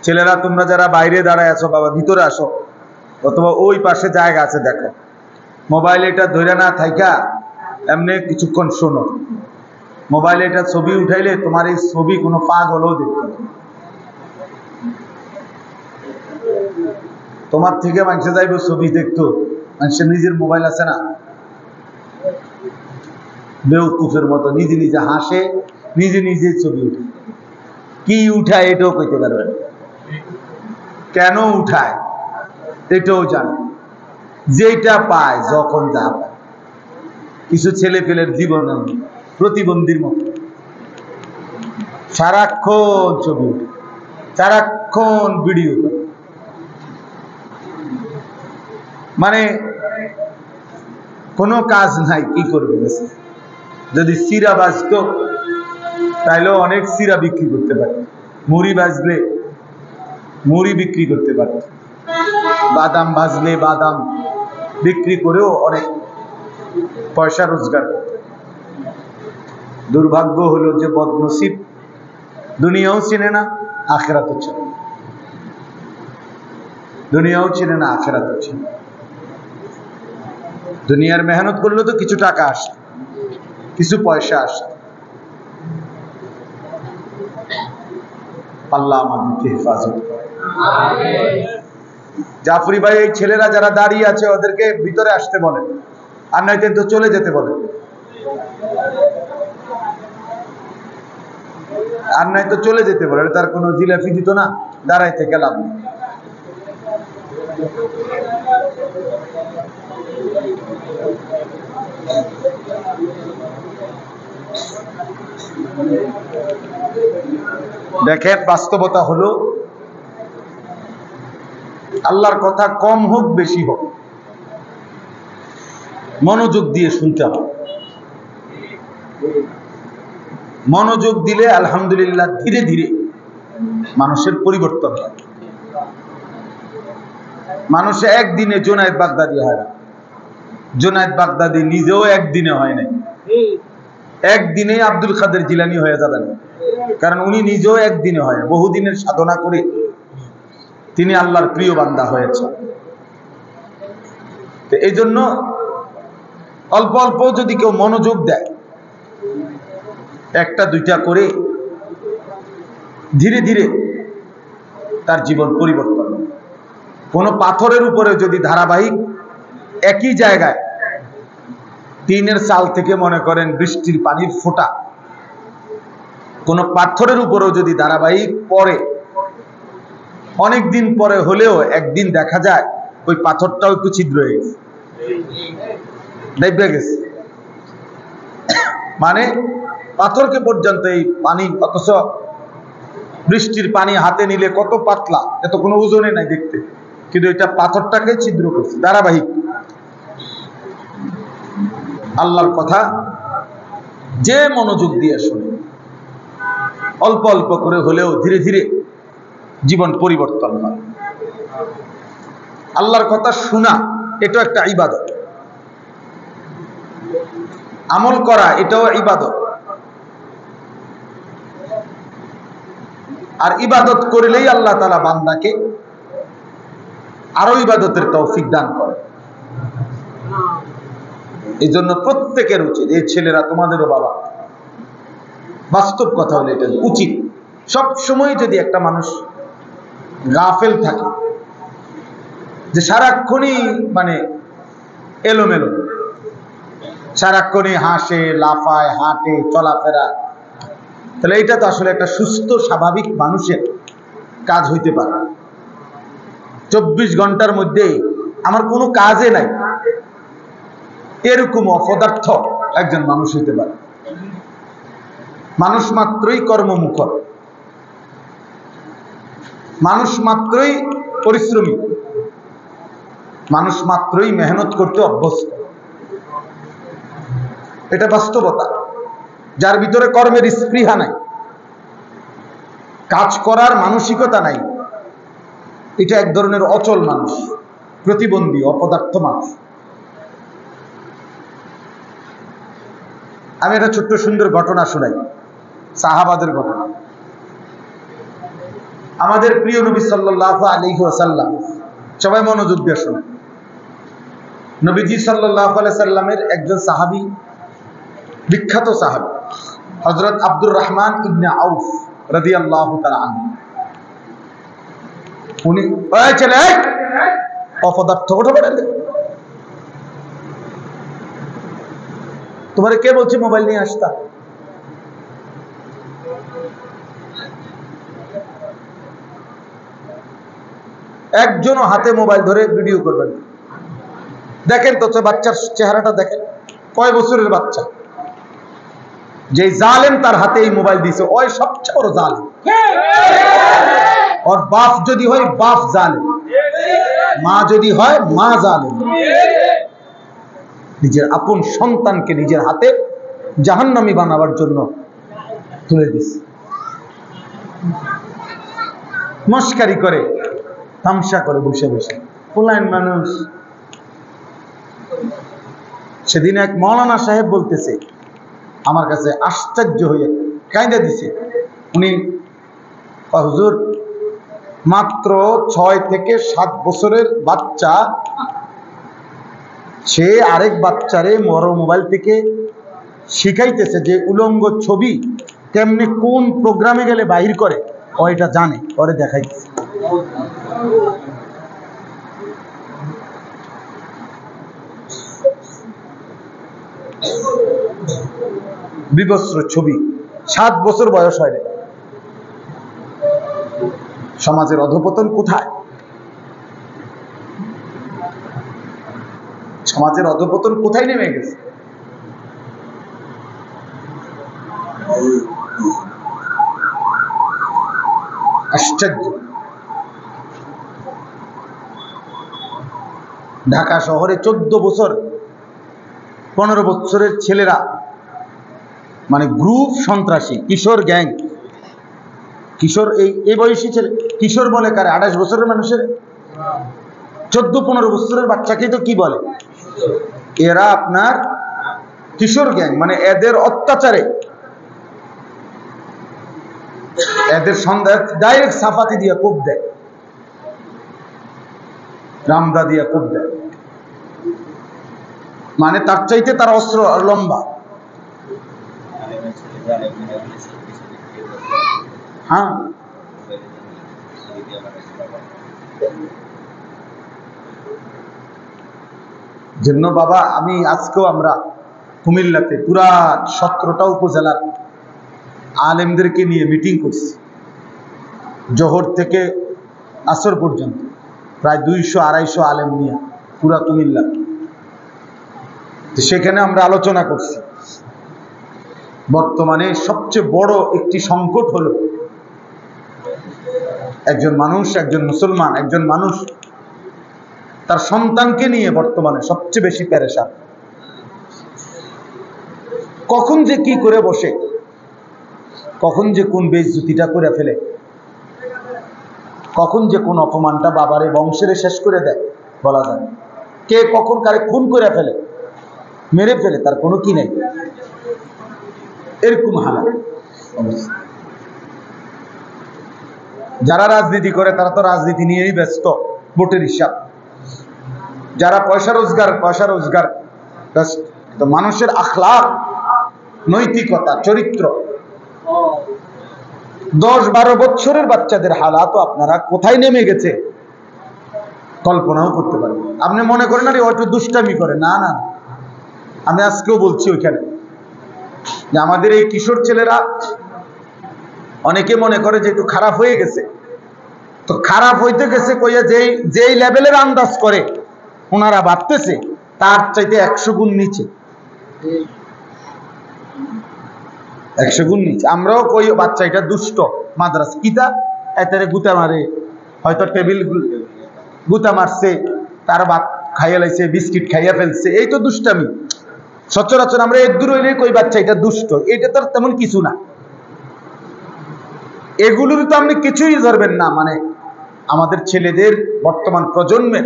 ছেলেরা তোমরা যারা বাইরে দাঁড়ায় আছো বাবা ভিতরে আসো, অথবা ওই পাশে জায়গা আছে দেখো, মোবাইল এটা ধরে না থাইকা এমনি কিছুক্ষণ শোনো। মোবাইলে এটা ছবি উঠাইলে তোমার এই ছবি কোনো পাগলও দেখতে হবে। তোমার থেকে মানুষে যাইব ছবি দেখতো, মানুষের নিজের মোবাইল আছে না, বেউকুফের মতো নিজে নিজে হাসে, নিজে নিজে ছবি উঠে। কি উঠায় এটাও কইতে পারবে না, কেন উঠায় এটাও জানে, যেটা পায় যখন যা পায়। কিছু ছেলে পেলের জীবন প্রতিবন্ধীর মতো, সারাক্ষণ ছবি উঠে, সারাক্ষণ ভিডিও করে, মানে কোনো কাজ নাই। কি করবে? যদি সিরা বাজতো তাইলেও অনেক সিরা বিক্রি করতে পারে, মুড়ি বাজলে মুড়ি বিক্রি করতে পারে, বাদাম ভাজলে বাদাম বিক্রি করেও অনেক পয়সা রোজগার করতে। দুর্ভাগ্য হলো যে বদনসিব, দুনিয়াও চিনে না, আখেরাতও চিনে না। দুনিয়াও চিনে না, আখেরাতও চিনে না। দুনিয়ার মেহনত করলে তো কিছু টাকা আসে, কিছু পয়সা আসে। আল্লাহ আমাদেরকে হেফাজত করে। জাফরি ভাই, এই ছেলেরা যারা দাঁড়িয়ে আছে ওদেরকে ভিতরে আসতে বলেন, আর নয়তো তো চলে যেতে বলেন, আর নয়তো চলে যেতে বলেন। তার কোনো জিলাপি দিত না, দাঁড়াইতে গেলাম। দেখেন, বাস্তবতা হলো আল্লাহর কথা কম হোক বেশি হোক মনোযোগ দিয়ে শুনতে হবে। মনোযোগ দিলে আলহামদুলিল্লাহ ধীরে ধীরে মানুষের পরিবর্তন হয়। মানুষে একদিনে জুনায়েদ বাগদাদি হয় না। জুনায়েদ বাগদাদি নিজেও একদিনে হয় নাই, একদিনে আব্দুল কাদের জিলানী হয়ে যাবেন, কারণ উনি নিজেও একদিনে হয়, বহুদিনের সাধনা করে তিনি আল্লাহর প্রিয় বান্দা হয়েছে। তো এই জন্য অল্প অল্প যদি কেউ মনোযোগ দেয়, একটা দুইটা করে, ধীরে ধীরে তার জীবন পরিবর্তন। কোনো পাথরের উপরে যদি ধারাবাহিক একই জায়গায় টিনের চাল থেকে মনে করেন বৃষ্টির পানির ফোঁটা, কোনো পাথরের উপরেও যদি ধারাবাহিক পড়ে, অনেক দিন পরে হলেও একদিন দেখা যায় ওই পাথরটাও একটু ছিদ্র হয়ে গেছে, দেখবে গেছে। মানে পাথরকে পর্যন্ত এই পানি, অথচ বৃষ্টির পানি হাতে নিলে কত পাতলা, এত কোনো ওজনে নাই দেখতে, কিন্তু এটা পাথরটাকে ছিদ্র করছে। ধারাবাহিক আল্লাহর কথা যে মনোযোগ দিয়ে শুনে, অল্প অল্প করে হলেও ধীরে ধীরে জীবন পরিবর্তন হয়। আল্লাহর কথা শোনা এটা একটা ইবাদত, আমল করা এটাও ইবাদত। আর ইবাদত করলেই আল্লাহ তাআলা বান্দাকে আরো ইবাদতের তৌফিক দান করে। এই জন্য প্রত্যেকের উচিত, এই ছেলেরা তোমাদেরও বাবা, বাস্তব কথা হলো এটা উচিত, সব সময় যদি একটা মানুষ গাফেল থাকে, যে সারাক্ষণই মানে এলোমেলো, সারাক্ষণই হাসে, লাফায়, হাঁটে, চলাফেরা, তাহলে এটা তো আসলে একটা সুস্থ স্বাভাবিক মানুষের কাজ হইতে পারে। 24 ঘন্টার মধ্যে আমার কোনো কাজে নাই, এরকম অপদার্থ একজন মানুষ হইতে পারে। মানুষ মাত্রই কর্মমুখর, মানুষ মাত্রই পরিশ্রমী, মানুষ মাত্রই মেহনত করতে অভ্যস্ত। এটা বাস্তবতা। যার ভিতরে কর্মের স্পৃহা নাই, কাজ করার মানসিকতা নাই, এটা এক ধরনের অচল মানুষ, প্রতিবন্ধী, অপদার্থ মানুষ। আমি একটা ছোট্ট সুন্দর ঘটনা শোনাই, সাহাবাদের ঘটনা। আমাদের প্রিয় নবী সাল্লাল্লাহু আলাইহি ওয়াসাল্লাম, সবাই মনোযোগ দিয়ে শুনুন, নবীজি সাল্লাল্লাহু আলাইহি সাল্লামের একজন সাহাবী, বিখ্যাত সাহাবী হযরত আব্দুর রহমান ইবনে আউফ রাদিয়াল্লাহু তাআলা আনহু, উনি ওই ছেলে অপদার্থ ওঠো বলেন, তোমারে কে বলছে মোবাইল নিয়ে আসতা? একজনও হাতে মোবাইল ধরে ভিডিও করবেন। দেখেন তো বাচ্চার চেহারাটা দেখেন, কয় বছরের বাচ্চা, যে জালেম তার হাতে এই মোবাইল দিয়েছে, ওই সবচেয়ে বড় জালেম। ওর বাপ যদি হয় বাপ জালেম, মা যদি হয় মা জালেম। নিজের আপন সন্তানকে নিজের হাতে জাহান্নামী বানাবার জন্য তুলে দিছে, মস্কারি করে, তামসা করে বসে বসে। পোলাইন মানুষ। সেদিন এক মৌলানা সাহেব বলতেছে, আমার কাছে আশ্চর্য হয়ে কাঁদা দিছে। উনি হুজুর, মাত্র 6 থেকে 7 বছরের বাচ্চা, সে আরেক বাচ্চারে মোবাইল থেকে শিখাইতেছে যে উলঙ্গ ছবি কেমনে কোন প্রোগ্রামে গেলে বাহির করে, ও এটা জানে, পরে দেখাইতেছে। বিবস্ত্র ছবি, 7 বছর বয়স হয় না। সমাজের অধঃপতন কোথায়? সমাজের অধঃপতন কোথায় নেমে গেছে? আশ্চর্য। ঢাকা শহরে 14 বছর 15 বছরের ছেলেরা, মানে গ্রুপ সন্ত্রাসী, কিশোর গ্যাং, কিশোর এই বয়সী ছেলে, কিশোর বলে কারে? 28 বছরের মানুষের 14-15 বছরের বাচ্চাকে তো কি বলে? এরা আপনার কিশোর গ্যাং, মানে এদের অত্যাচারে, এদের সন্ধ্যা ডাইরেক্ট সাফাতি দিয়ে কোপ দেয়, রামদা দিয়ে কোপ দেয়, মানে তার চাইতে তার অস্ত্র লম্বা। হ্যাঁ, জন্য বাবা, আমি আজকেও আমরা কুমিল্লাতে পুরা 17টা উপজেলার আলেমদেরকে নিয়ে মিটিং করছি, জোহর থেকে আসর পর্যন্ত প্রায় 200-250 আলেম নিয়ে পুরা কুমিল্লা। সেখানে আমরা আলোচনা করছি, বর্তমানে সবচেয়ে বড় একটি সংকট হলো একজন মানুষ, একজন মুসলমান, একজন মানুষ তার সন্তানকে নিয়ে বর্তমানে সবচেয়ে বেশি পেরেশান। কখন যে কি করে বসে, কখন যে কোন বেইজ্জতিটা করে ফেলে, কখন যে কোন অপমানটা বাবারে বংশের শেষ করে দেয় বলা যায়। কে কখন কারে খুন করে ফেলে, মেরে ফেলে, তার কোনো কি নেই। এরকম হালাত অবস্থা। যারা রাজনীতি করে তারা তো রাজনীতি নিয়েই ব্যস্ত, ভোটের হিসাব। যারা পয়সা রোজগার ব্যস্ত। তো মানুষের আখলাক, নৈতিকতা, চরিত্র, 10-12 বছরের বাচ্চাদের হালাত আপনারা কোথায় নেমে গেছে কল্পনাও করতে পারেন। আপনি মনে করেন আরে ওটা দুষ্টামি করে, না না, আমি আজকেও বলছি ওইখানে যে আমাদের এই কিশোর ছেলেরা, অনেকে মনে করে যে একটু খারাপ হয়ে গেছে। তো খারাপ হইতে গেছে কইয়া যেই লেভেলের আন্দাজ করে ওনারা ভাবতেছে তার চাইতে 100 গুণ নিচে, 100 গুণ নিচে। আমরাও কই বাচ্চা এটা দুষ্ট, মাদ্রাসা কিতা এতারে গুতা মারে, হয়তো টেবিল গুতা মারছে, তার ভাত খাইয়া লাইছে, বিস্কিট খাইয়া ফেলছে, এই তো দুষ্টামি। সচরাচর আমরা এক দূর হইলে কই বাচ্চা এটা দুষ্ট, এটা তো তেমন কিছু না। এগুলোর তো আপনি কিছুই ধরবেন না। মানে আমাদের ছেলেদের, বর্তমান প্রজন্মের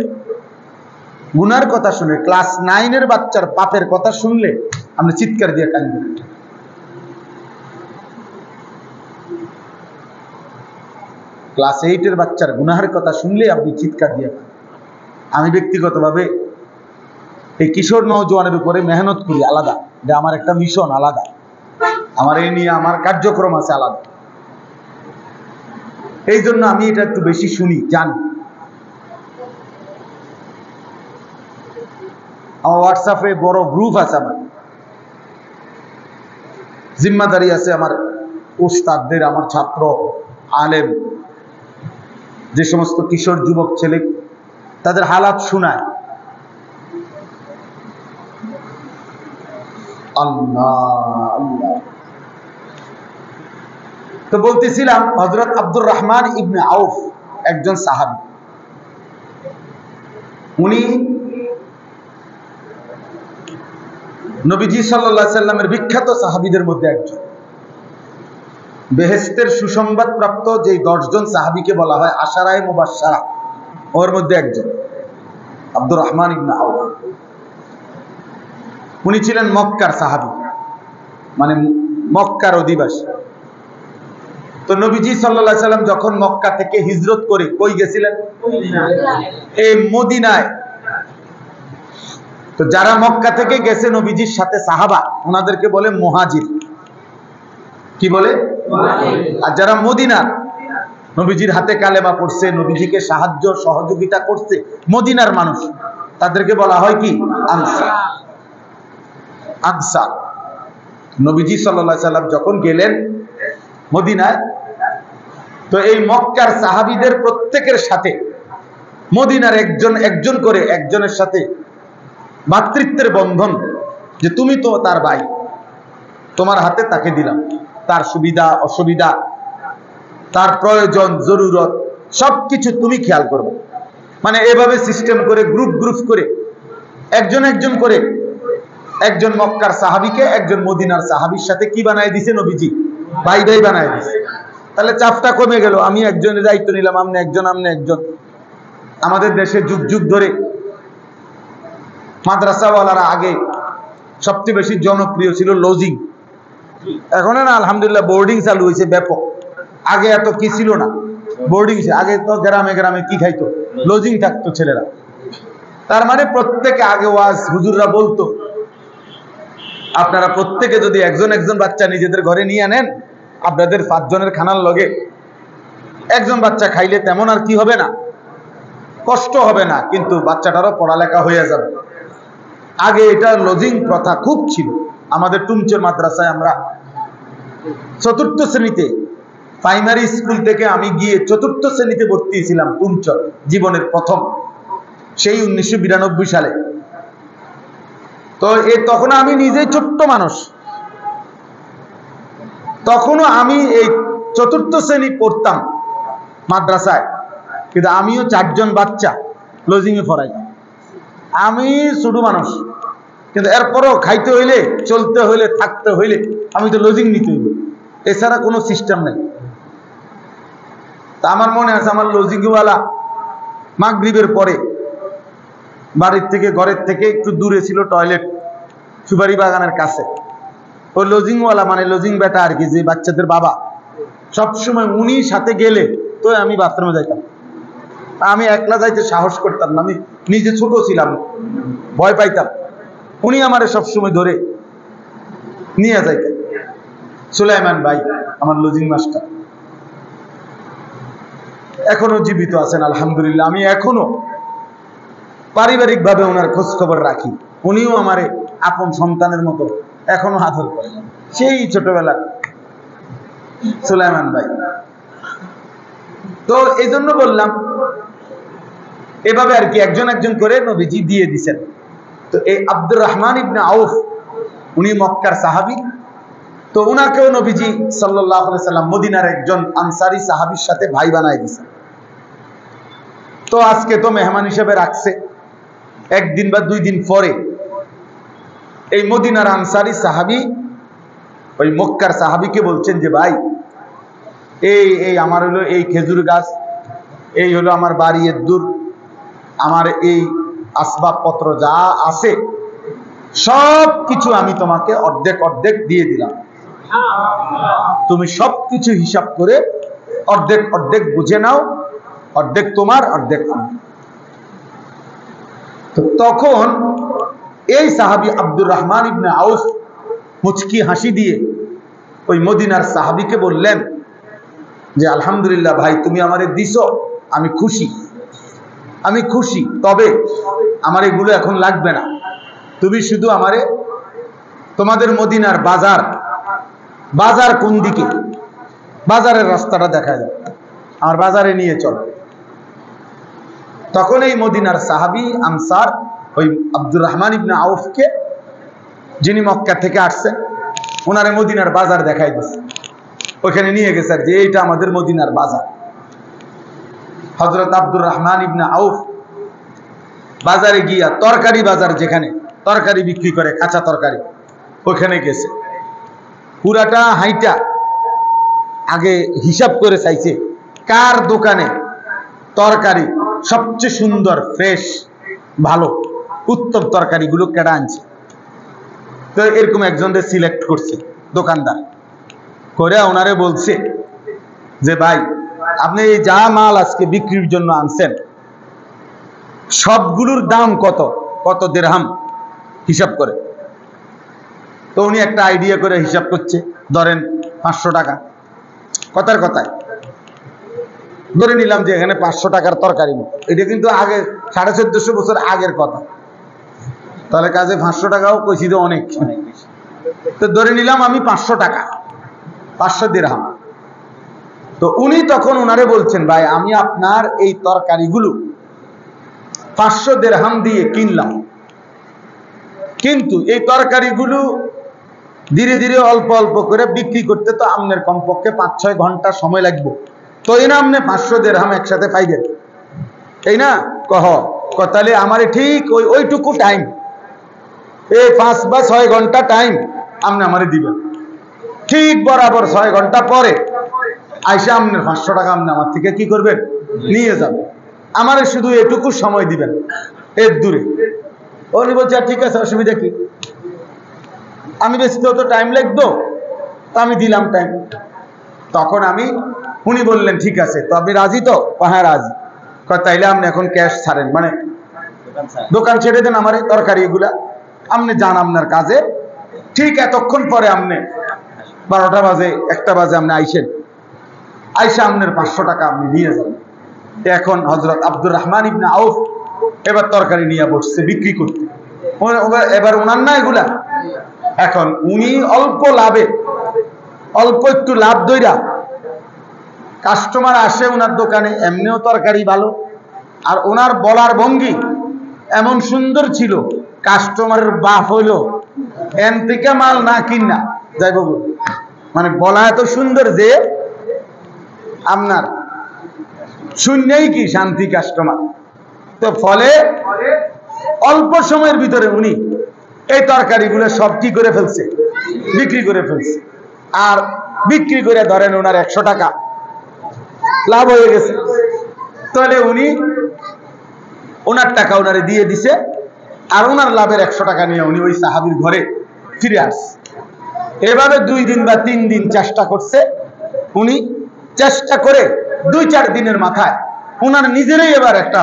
গুনার কথা শুনে, ক্লাস 9-এর বাচ্চার পাপের কথা শুনলে আপনি চিৎকার দিয়ে কাঁদবেন। ক্লাস 8-এর বাচ্চার গুনাহের কথা শুনলে আপনি চিৎকার দিয়ে। আমি ব্যক্তিগতভাবে এই কিশোর নওজোয়ানের উপরে মেহনত করি আলাদা, এটা আমার একটা মিশন আলাদা, আমার এই নিয়ে আমার কার্যক্রম আছে আলাদা। এই জন্য আমি এটা একটু বেশি শুনি, জানি। আমার হোয়াটসঅ্যাপে বড় গ্রুপ আছে, আমার জিম্মাদারি আছে, আমার উস্তাদদের, আমার ছাত্র আলেম, যে সমস্ত কিশোর যুবক ছেলে, তাদের হালাত শোনায়। আল্লাহ আল্লাহ। তো বলতেছিলাম, হযরত আব্দুর রহমান ইবনে আউফ একজন সাহাবী। উনি নবীজি সাল্লাল্লাহু আলাইহি সাল্লামের বিখ্যাত সাহাবীদের মধ্যে একজন। বেহেশতের সুসংবাদ প্রাপ্ত যে 10 জন সাহাবীকে বলা হয় আশারায়ে মুবাশশারা, ওর মধ্যে একজন আব্দুর রহমান ইবনে আউফ। উনি ছিলেন মক্কার সাহাবী, মানে মক্কার অধিবাসী। তো নবীজি সাল্লাল্লাহু আলাইহি সাল্লাম যখন মক্কা থেকে হিজরত করে কই গেছিলেন? এই মদিনায়। তো যারা মক্কা থেকে গেছে নবীজির সাথে সাহাবা, ওনাদেরকে বলে মুহাজির। কি বলে? আর যারা মদিনার, নবীজির হাতে কালেমা পড়ছে, নবীজিকে সাহায্য সহযোগিতা করছে, মদিনার মানুষ, তাদেরকে বলা হয় কি? আনসার। আনসার। নবীজি সাল্লাল্লাহু আলাইহি সাল্লাম যখন গেলেন মদিনায়, তো এই মক্কার সাহাবীদের প্রত্যেকের সাথে মদিনার একজন করে একজনের সাথে মাতৃত্বের বন্ধন, যে তুমি তো তার ভাই, তোমার হাতে তাকে দিলাম, তার সুবিধা অসুবিধা, তার প্রয়োজন জরুরত সবকিছু তুমি খেয়াল করবে। মানে এভাবে সিস্টেম করে গ্রুপ করে একজন করে একজন মক্কার সাহাবীকে একজন মদিনার সাহাবীর সাথে কি বানায় দিছে নবীজি? ভাই ভাই বানায় দিছে। তাহলে চাপটা কমে গেল, আমি একজনের দায়িত্ব নিলাম, আমনে একজন আমনে একজন। আমাদের দেশে যুগ যুগ ধরে মাদ্রাসাওয়ালারা আগে সবচেয়ে বেশি জনপ্রিয় ছিল লজিং। এখন না আলহামদুলিল্লাহ বোর্ডিং চালু হয়েছে ব্যাপক। আগে এত কি ছিল না, বোর্ডিং। আগে তো গ্রামে গ্রামে কি খাইতো? লজিং থাকতো ছেলেরা। তার মানে প্রত্যেকে আগে ওয়াজ হুজুররা বলতো, আপনারা প্রত্যেকে যদি একজন বাচ্চা নিজেদের ঘরে নিয়ে আনেন, আপনাদের 5 জনের খানার লগে একজন বাচ্চা খাইলে তেমন আর কি হবে না, কষ্ট হবে না, কিন্তু বাচ্চাটারও পড়ালেখা হয়ে যাবে। আগে এটা লজিং প্রথা খুব ছিল। আমাদের টুমচর মাদ্রাসায় আমরা 4র্থ শ্রেণীতে, প্রাইমারি স্কুল থেকে আমি গিয়ে 4র্থ শ্রেণীতে ভর্তি ছিলাম টুমচর, জীবনের প্রথম, সেই 1992 সালে। তো তখন আমি নিজেই ছোট্ট মানুষ, তখনও আমি এই 4র্থ শ্রেণী পড়তাম মাদ্রাসায়, কিন্তু আমিও 4 জন বাচ্চা লজিংয়ে পড়াইতাম। আমি ছোট মানুষ, কিন্তু এরপরও খাইতে হইলে, চলতে হইলে, থাকতে হইলে আমি তো লজিং নিতে হইবে, এছাড়া কোনো সিস্টেম নেই। তা আমার মনে আছে, আমার লজিংওয়ালা মাগরিবের পরে বাড়ির থেকে, ঘরের থেকে একটু দূরে ছিল টয়লেট, সুপারি বাগানের কাছে। ওই লজিংওয়ালা, মানে লজিং বেটা আর কি, যে বাচ্চাদের বাবা, সবসময় উনি সাথে গেলে তো আমি বাথরুমে যাইতাম। আমি একলা যাইতে সাহস করতাম না, আমি নিজে ছোট ছিলাম, ভয় পাইতাম। উনি আমারে সবসময় ধরে নিয়ে যাইতেন। সুলাইমান ভাই আমার লজিং মাস্টার, এখনো জীবিত আছেন আলহামদুলিল্লাহ। আমি এখনো পারিবারিক ভাবে ওনার খোঁজ খবর রাখি। উনিও আমারে আপন সন্তানের মতো এখনো আদর করে, সেই ছোটবেলা। সুলাইমান ভাই, তো এই জন্য বললাম, এভাবে আর কি একজন করে নবীজি দিয়ে দিছেন। তো এই আব্দুর রহমান ইবনে আউফ, উনি মক্কার সাহাবী। তো উনাকেও নবীজি সাল্লাল্লাহু আলাইহি সাল্লাম মদিনার একজন আনসারী সাহাবীর সাথে ভাই বানায় দিয়েছেন। তো আজকে তো মেহমান হিসেবে রাখছে। 1 দিন বা 2 দিন পরে এই মদিনার আনসারী সাহাবী ওই মক্কার সাহাবীকে বলছেন যে, ভাই এই আমার হলো এই খেজুর গাছ, এই হলো আমার বাড়ি, এর দূর, আমার এই আসবাবপত্র যা আছে সব কিছু আমি তোমাকে অর্ধেক দিয়ে দিলাম, তুমি সব কিছু হিসাব করে অর্ধেক অর্ধেক বুঝে নাও, অর্ধেক তোমার অর্ধেক আমার। তো তখন এই সাহাবী আব্দুর রহমান ইবনে আউফ মুচকি হাসি দিয়ে ওই মদিনার সাহাবীকে বললেন যে আলহামদুলিল্লাহ ভাই, তুমি আমারে দিছো, আমি খুশি, আমি খুশি, তবে আমার এগুলো এখন লাগবে না, তুমি শুধু আমারে তোমাদের মদিনার বাজার, বাজার কোন দিকে, বাজারের রাস্তাটা দেখা যায়, আমার বাজারে নিয়ে চল। তখন এই মদিনার সাহাবী আনসার ওই আব্দুর রহমান ইবনে আউফকে, যিনি মক্কা থেকে আসছেন, ওনারে মদিনার বাজার দেখাই দিচ্ছে, ওইখানে নিয়ে গেছে যে এইটা আমাদের মদিনার বাজার। হযরত আব্দুর রহমান ইবনে আউফ বাজারে গিয়া তরকারি বাজার, যেখানে তরকারি বিক্রি করে, কাঁচা তরকারি, ওইখানে গেছে। পুরাটা হাইটা আগে হিসাব করে চাইছে কার দোকানে তরকারি সবচেয়ে সুন্দর, ফ্রেশ, ভালো, উত্তম তরকারিগুলো কেডা আনছে। তো এরকম একজনদের সিলেক্ট করছে দোকানদার, করে ওনারে বলছে যে ভাই, আপনি এই যা মাল আজকে বিক্রির জন্য আনছেন সবগুলোর দাম কত, কত দিরহাম হিসাব করে। তো উনি একটা আইডিয়া করে হিসাব করছে, ধরেন 500 টাকা, কথার কথায় ধরে নিলাম যে এখানে 500 টাকার তরকারি, এটা কিন্তু আগে 1450 বছর আগের কথা, তাহলে কাজে 500 টাকাও কইছি তো অনেক। তো ধরে নিলাম আমি 500 টাকা, 500 দিরহাম। তো উনি তখন ওনারে বলছেন, ভাই আমি আপনার এই তরকারিগুলো 500 দিরহাম দিয়ে কিনলাম, কিন্তু এই তরকারিগুলো ধীরে ধীরে অল্প অল্প করে বিক্রি করতে তো আপনার কমপক্ষে 5-6 ঘন্টা সময় লাগবে, তো এই না আপনি 500 দিরহাম একসাথে পাইবেন, এই না? তাহলে আমারে ঠিক ওইটুকু টাইম, এই 5 বা 6 ঘন্টা টাইম আপনি আমারে দিবেন, ঠিক বরাবর 6 ঘন্টা পরে আইসা আপনার 500 টাকা আপনি আমার থেকে কি করবেন, নিয়ে যাবেন, আমারে শুধু এটুকু সময় দিবেন, এর দূরে। উনি বলছে ঠিক আছে, অসুবিধা কি, আমি বেশি তো টাইম লাগতো, তো আমি দিলাম টাইম। তখন উনি বললেন ঠিক আছে, তো আপনি রাজি তো? হ্যাঁ রাজি। তাইলে আপনি এখন ক্যাশ ছাড়েন, মানে দোকান ছেড়ে দেন, আমার তরকারি এগুলা আপনি যান আপনার কাজে, ঠিক এতক্ষণ পরে আপনি 12টা বাজে 1টা বাজে আপনি আইসেন, আইসা আপনার 500 টাকা আপনি নিয়ে যাবেন। এখন হযরত আব্দুর রহমান ইবনে আউফ এবার তরকারি নিয়ে বসছে বিক্রি করতে, এবার ওনার না এগুলা, এখন উনি অল্প লাভে, অল্প একটু লাভ দইরা, কাস্টমার আসে ওনার দোকানে, এমনিও তরকারি ভালো, আর ওনার বলার ভঙ্গি এমন সুন্দর ছিল, কাস্টমারের বাপ হইলো এন থেকে মাল না কিনা যাইব, মানে বলা এত সুন্দর যে আপনার শুনলেই কি শান্তি কাস্টমার। তো ফলে অল্প সময়ের ভিতরে উনি এই তরকারিগুলো সব কি করে ফেলছে, বিক্রি করে ফেলছে, আর বিক্রি করে ধরেন ওনার 100 টাকা লাভ হয়ে গেছে। তাহলে উনি ওনার টাকা ওনারে দিয়ে দিছে, আর ওনার লাভের 100 টাকা নিয়ে উনি ওই সাহাবীর ঘরে ফিরে আসছে। এভাবে 2 দিন বা 3 দিন চেষ্টা করছে উনি, চেষ্টা করে 2-4 দিনের মাথায় ওনার নিজেরই এবার একটা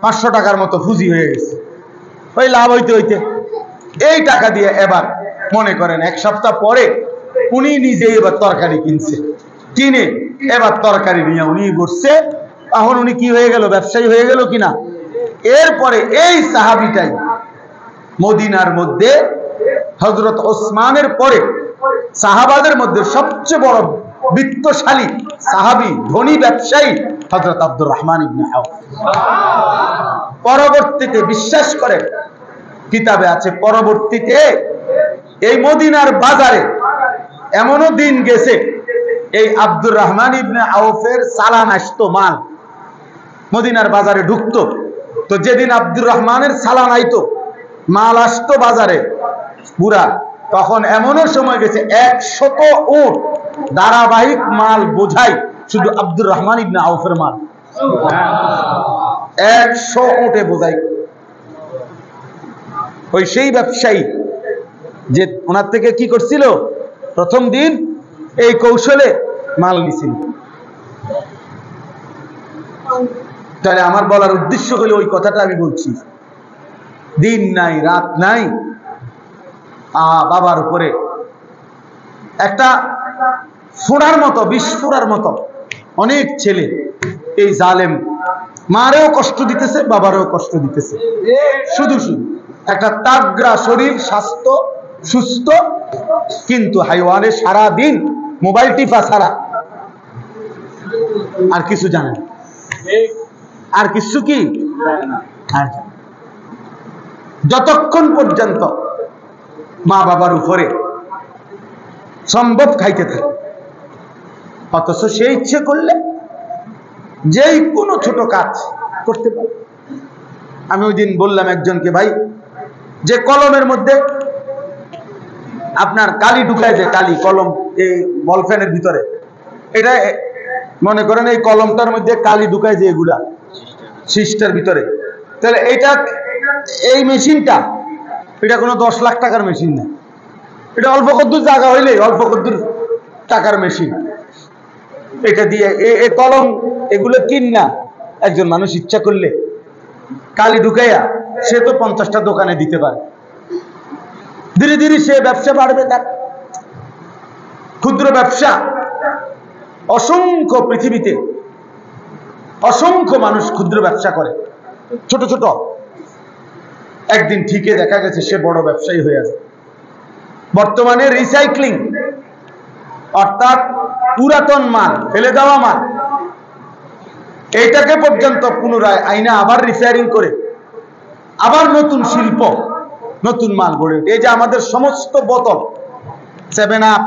500 টাকার মতো পুঁজি হয়ে গেছে। ওই লাভ হইতে হইতে এই টাকা দিয়ে এবার মনে করেন 1 সপ্তাহ পরে উনি নিজেই এবার তরকারি কিনছে, কিনে এবার তরকারি নিয়ে উনি বসছে। এখন উনি কি হয়ে গেল, ব্যবসায়ী হয়ে গেল কিনা। এরপরে এই সাহাবীটাই মদিনার মধ্যে হযরত ওসমানের পরে সাহাবাদের মধ্যে সবচেয়ে বড় বিত্তশালী সাহাবী, ধনী ব্যবসায়ী হযরত আব্দুর রহমান ইবনে আউফ। পরবর্তীতে বিশ্বাস করে কিতাবে আছে, পরবর্তীতে এই মদিনার বাজারে এমনও দিন গেছে, এই আব্দুর রহমান ইবনে আউফের চালান আসতো, মাল মদিনার বাজারে ঢুকতো। তো যেদিন আব্দুর রহমানের চালান আইতো, মাল আসতো বাজারে পুরা, তখন এমনও সময় গেছে 100 উট ধারাবাহিক মাল বোঝাই শুধু আব্দুর রহমান ইবনে আউফের মাল, 100 উটে বোঝাই। ওই সেই ব্যবসায়ী যে ওনার থেকে কি করছিল, প্রথম দিন এই কৌশলে মাল নিছিল। তাহলে আমার বলার উদ্দেশ্য হলো ওই কথাটা আমি বলছি, দিন নাই রাত নাই বাবার উপরে একটা ফোড়ার মতো, বিষ ফোড়ার মতো অনেক ছেলে এই জালেম মারেও কষ্ট দিতেছে, বাবারও কষ্ট দিতেছে। শুধু শুধু একটা তাগড়া শরীর, স্বাস্থ্য সুস্থ, কিন্তু হাইওয়ানে সারা দিন মোবাইল টিপা ছাড়া আর কিছু জানে না। আর কিছু কি যতক্ষণ পর্যন্ত মা বাবার উপরে সম্ভব খাইতে থাকে, অথচ সে ইচ্ছে করলে যেই কোনো ছোট কাজ করতে পারে। আমি ওই দিন বললাম একজনকে, ভাই যে কলমের মধ্যে আপনার কালি ঢুকায়, যে কালি কলম এই বল ফ্যানের ভিতরে, এটা মনে করেন এই কলমটার মধ্যে কালি ঢুকায় যে এগুলা সিস্টার ভিতরে, তাহলে এটা এই মেশিনটা এটা কোনো 10 লাখ টাকার মেশিন না, এটা অল্প কদ্দুর জায়গা হইলে অল্প কদ্দুর টাকার মেশিন। এটা দিয়ে এ কলম এগুলো কিন না একজন মানুষ ইচ্ছা করলে কালি ঢুকাইয়া সে তো 50টা দোকানে দিতে পারে। ধীরে ধীরে সে ব্যবসা বাড়বে, তার ক্ষুদ্র ব্যবসা। অসংখ্য পৃথিবীতে অসংখ্য মানুষ ক্ষুদ্র ব্যবসা করে, ছোট ছোট। একদিন ঠিকই দেখা গেছে সে বড় ব্যবসায়ী হয়ে আছে। বর্তমানে রিসাইক্লিং, অর্থাৎ পুরাতন মাল, ফেলে দেওয়া মাল, এইটাকে পর্যন্ত পুনরায় আইনা আবার রিপেয়ারিং করে আবার নতুন শিল্প, নতুন মাল গড়ে ওঠে। এই যে আমাদের সমস্ত বোতল, 7 আপ,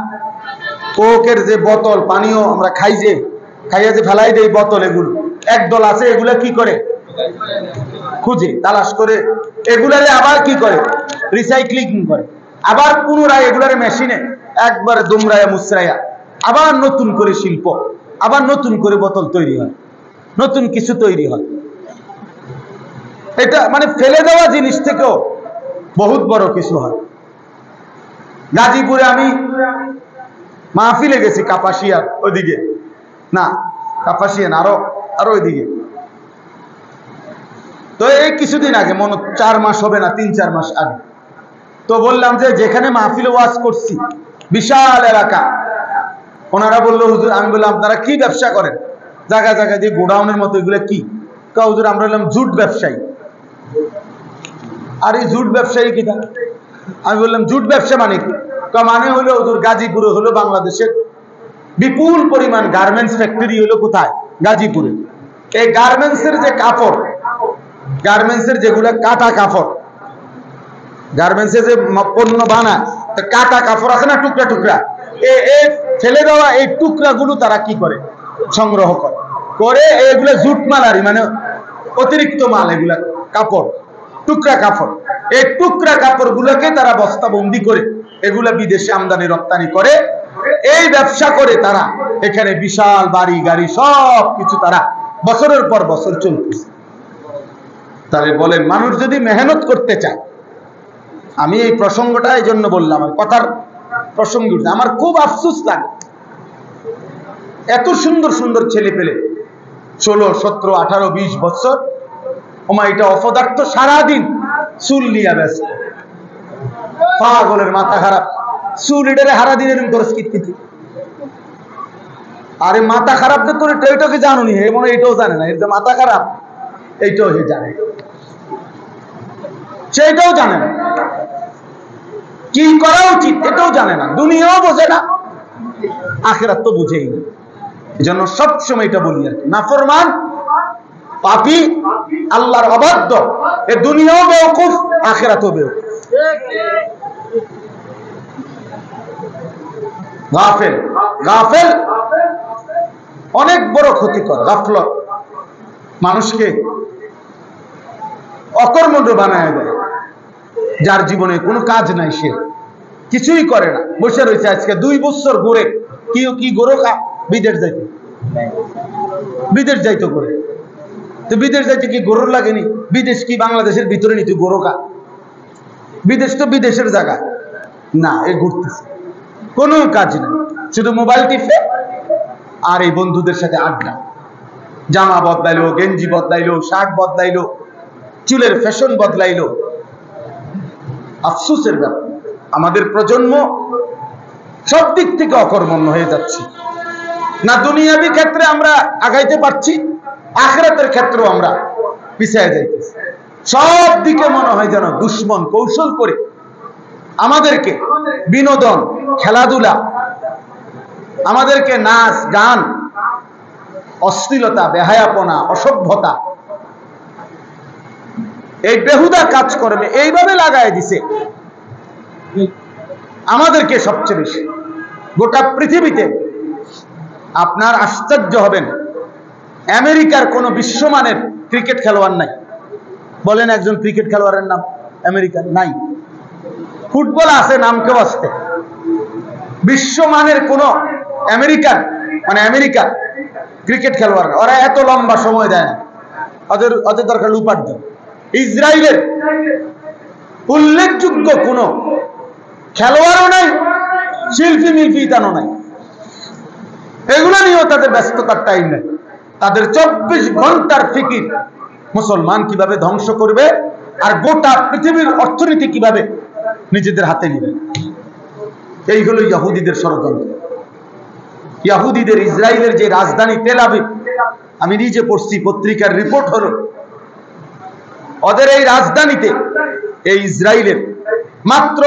কোকের যে বোতল, পানীয় আমরা খাই, যে খাইয়া যে ফেলাই দেই বোতল, এগুলো একদল আছে, এগুলা কি করে খুঁজে তালাশ করে এগুলারে আবার কি করে রিসাইক্লিং করে, আবার পুনরায় এগুলারে মেশিনে একবার দুমরায়া মুসরাইয়া আবার নতুন করে শিল্প, আবার নতুন করে বোতল তৈরি হয়, নতুন কিছু তৈরি হয়। এটা মানে ফেলে দেওয়া জিনিস থেকেও বহুত বড় কিছু হয়। গাজীপুরে আমি মাহফিলে গেছি, কাপাসিয়ার ওইদিকে, না কাপাসিয়া না, আরো ওইদিকে। তো এই কিছুদিন আগে, মনে 4 মাস হবে না, 3-4 মাস আগে, তো বললাম যে যেখানে মাহফিলে ওয়াজ করছি, বিশাল এলাকা, ওনারা বললো হুজুর, আমি বললাম আপনারা কি ব্যবসা করেন, জায়গা জায়গা যে গোডাউনের মতো, এগুলো কি? হুজুর আমরা বললাম জুট ব্যবসায়ী। আর এই জুট ব্যবসায়ী কিনা? আমি বললাম জুট ব্যবসা মানে কি? মানে হলো হুজুর গাজীপুরে হলো বাংলাদেশের বিপুল পরিমাণ গার্মেন্টস ফ্যাক্টরি হলো কোথায়? গাজীপুরে। এই গার্মেন্টসের যে কাপড়, গার্মেন্টসের যেগুলো কাটা কাপড়, গার্মেন্টসে যে পণ্য বানায়, কাটা কাপড় আছে না, টুকরা টুকরা, ফেলে দেওয়া এই টুকরাগুলো তারা কি করে? সংগ্রহ করে এগুলো জুট মালারি, মানে অতিরিক্ত মাল, এগুলা কাপড়, টুকরা কাপড়, এই টুকরা কাপড় গুলোকে তারা বস্তাবন্দি করে এগুলা বিদেশে আমদানি রপ্তানি করে। এই ব্যবসা করে তারা এখানে বিশাল বাড়ি গাড়ি সব কিছু তারা বছরের পর বছর চলতেছে। তাহলে বলেন, মানুষ যদি মেহনত করতে চায়, আমি এই প্রসঙ্গটা এই জন্য বললাম, কথার প্রসঙ্গ আমার খুব আফসোস লাগে, এত সুন্দর সুন্দর ছেলে পেলে 16, 17, 18, 20 বছর, ওমা এটা অপদার্থ, সারাদিন চুল নিয়ে ব্যস্ত, পাগলের মাথা খারাপ, চুল এটারে হারা দিন এরকম করে কিটকিটি। আরে মাথা খারাপ যে তোর এইটাকে জানো নি, হে মনে এটাও জানে না, এর যে মাথা খারাপ এইটাও হে জানে, সেইটাও জানে না, কি করা উচিত এটাও জানে না, দুনিয়াও বোঝে না, আখিরাত তো বুঝেই না। এই জন্য সবসময় এটা বলি, আর নাফরমান, পাপী, আল্লাহর অবাধ্য, এ দুনিয়াও বেওকুফ, আখিরাতও বেওকুফ। গাফেল, গাফেল অনেক বড় ক্ষতিকর। গাফলত মানুষকে অকর্মণ্য বানায় দেয়, যার জীবনে কোনো কাজ নাই, সে কিছুই করে না, বসে রয়েছে। আজকে 2 বছর ঘুরে কি গরো খা, বিদেশ যাইতে, বিদেশ যাইতো করে, তো বিদেশ যাইতে কি গরুর লাগেনি? বিদেশ কি বাংলাদেশের ভিতরে নি? তুই গরু খা, বিদেশ তো বিদেশের জায়গা না, এ ঘুরতেছে, কোনো কাজ নেই, শুধু মোবাইল টিপে আর এই বন্ধুদের সাথে আড্ডা। জামা বদলাইলো, গেঞ্জি বদলাইলো, শার্ট বদলাইলো, চুলের ফ্যাশন বদলাইলো। আফসোসের ব্যাপার, আমাদের প্রজন্ম সব দিক থেকে অকর্মণ্য হয়ে যাচ্ছে। না দুনিয়াবি ক্ষেত্রে আমরা আগাইতে পারছি, আখিরাতের ক্ষেত্রেও আমরা পিছিয়ে যাইতেছি। সব দিকে মনে হয় যেন দুশ্মন কৌশল করে আমাদেরকে বিনোদন, খেলাধুলা, আমাদেরকে নাচ গান, অশ্লীলতা, বেহায়াপনা, অসভ্যতা, এই বেহুদা কাজ করবে এইভাবে লাগায় দিছে আমাদেরকে সবচেয়ে বেশি। গোটা পৃথিবীতে আপনার আশ্চর্য হবেন, আমেরিকার কোন বিশ্বমানের ক্রিকেট খেলোয়াড় নাই। বলেন একজন ক্রিকেট খেলোয়াড়ের নাম আমেরিকার নাই। ফুটবল আছে নামকে বাঁচতে, বিশ্বমানের কোন আমেরিকান মানে আমেরিকার ক্রিকেট খেলোয়াড়, ওরা এত লম্বা সময় দেয় না, ওদের দরকার উপার্জন। ইসরায়েলের উল্লেখযোগ্য কোন খেলোয়াড়ও নাই, শিল্পী মিল্পি তানো নাই, এগুলো নিয়েও তাদের ব্যস্ততার টাইম নেই। তাদের 24 ঘন্টার ফিকির মুসলমান কিভাবে ধ্বংস করবে আর গোটা পৃথিবীর অর্থনীতি কিভাবে নিজেদের হাতে নিবে। এই হলো ইহুদিদের ষড়যন্ত্র। ইহুদিদের ইসরায়েলের যে রাজধানী তেল আবিব, আমি নিজে পড়ছি, পত্রিকার রিপোর্ট হলো ওদের এই রাজধানীতে, এই ইসরায়েলের মাত্র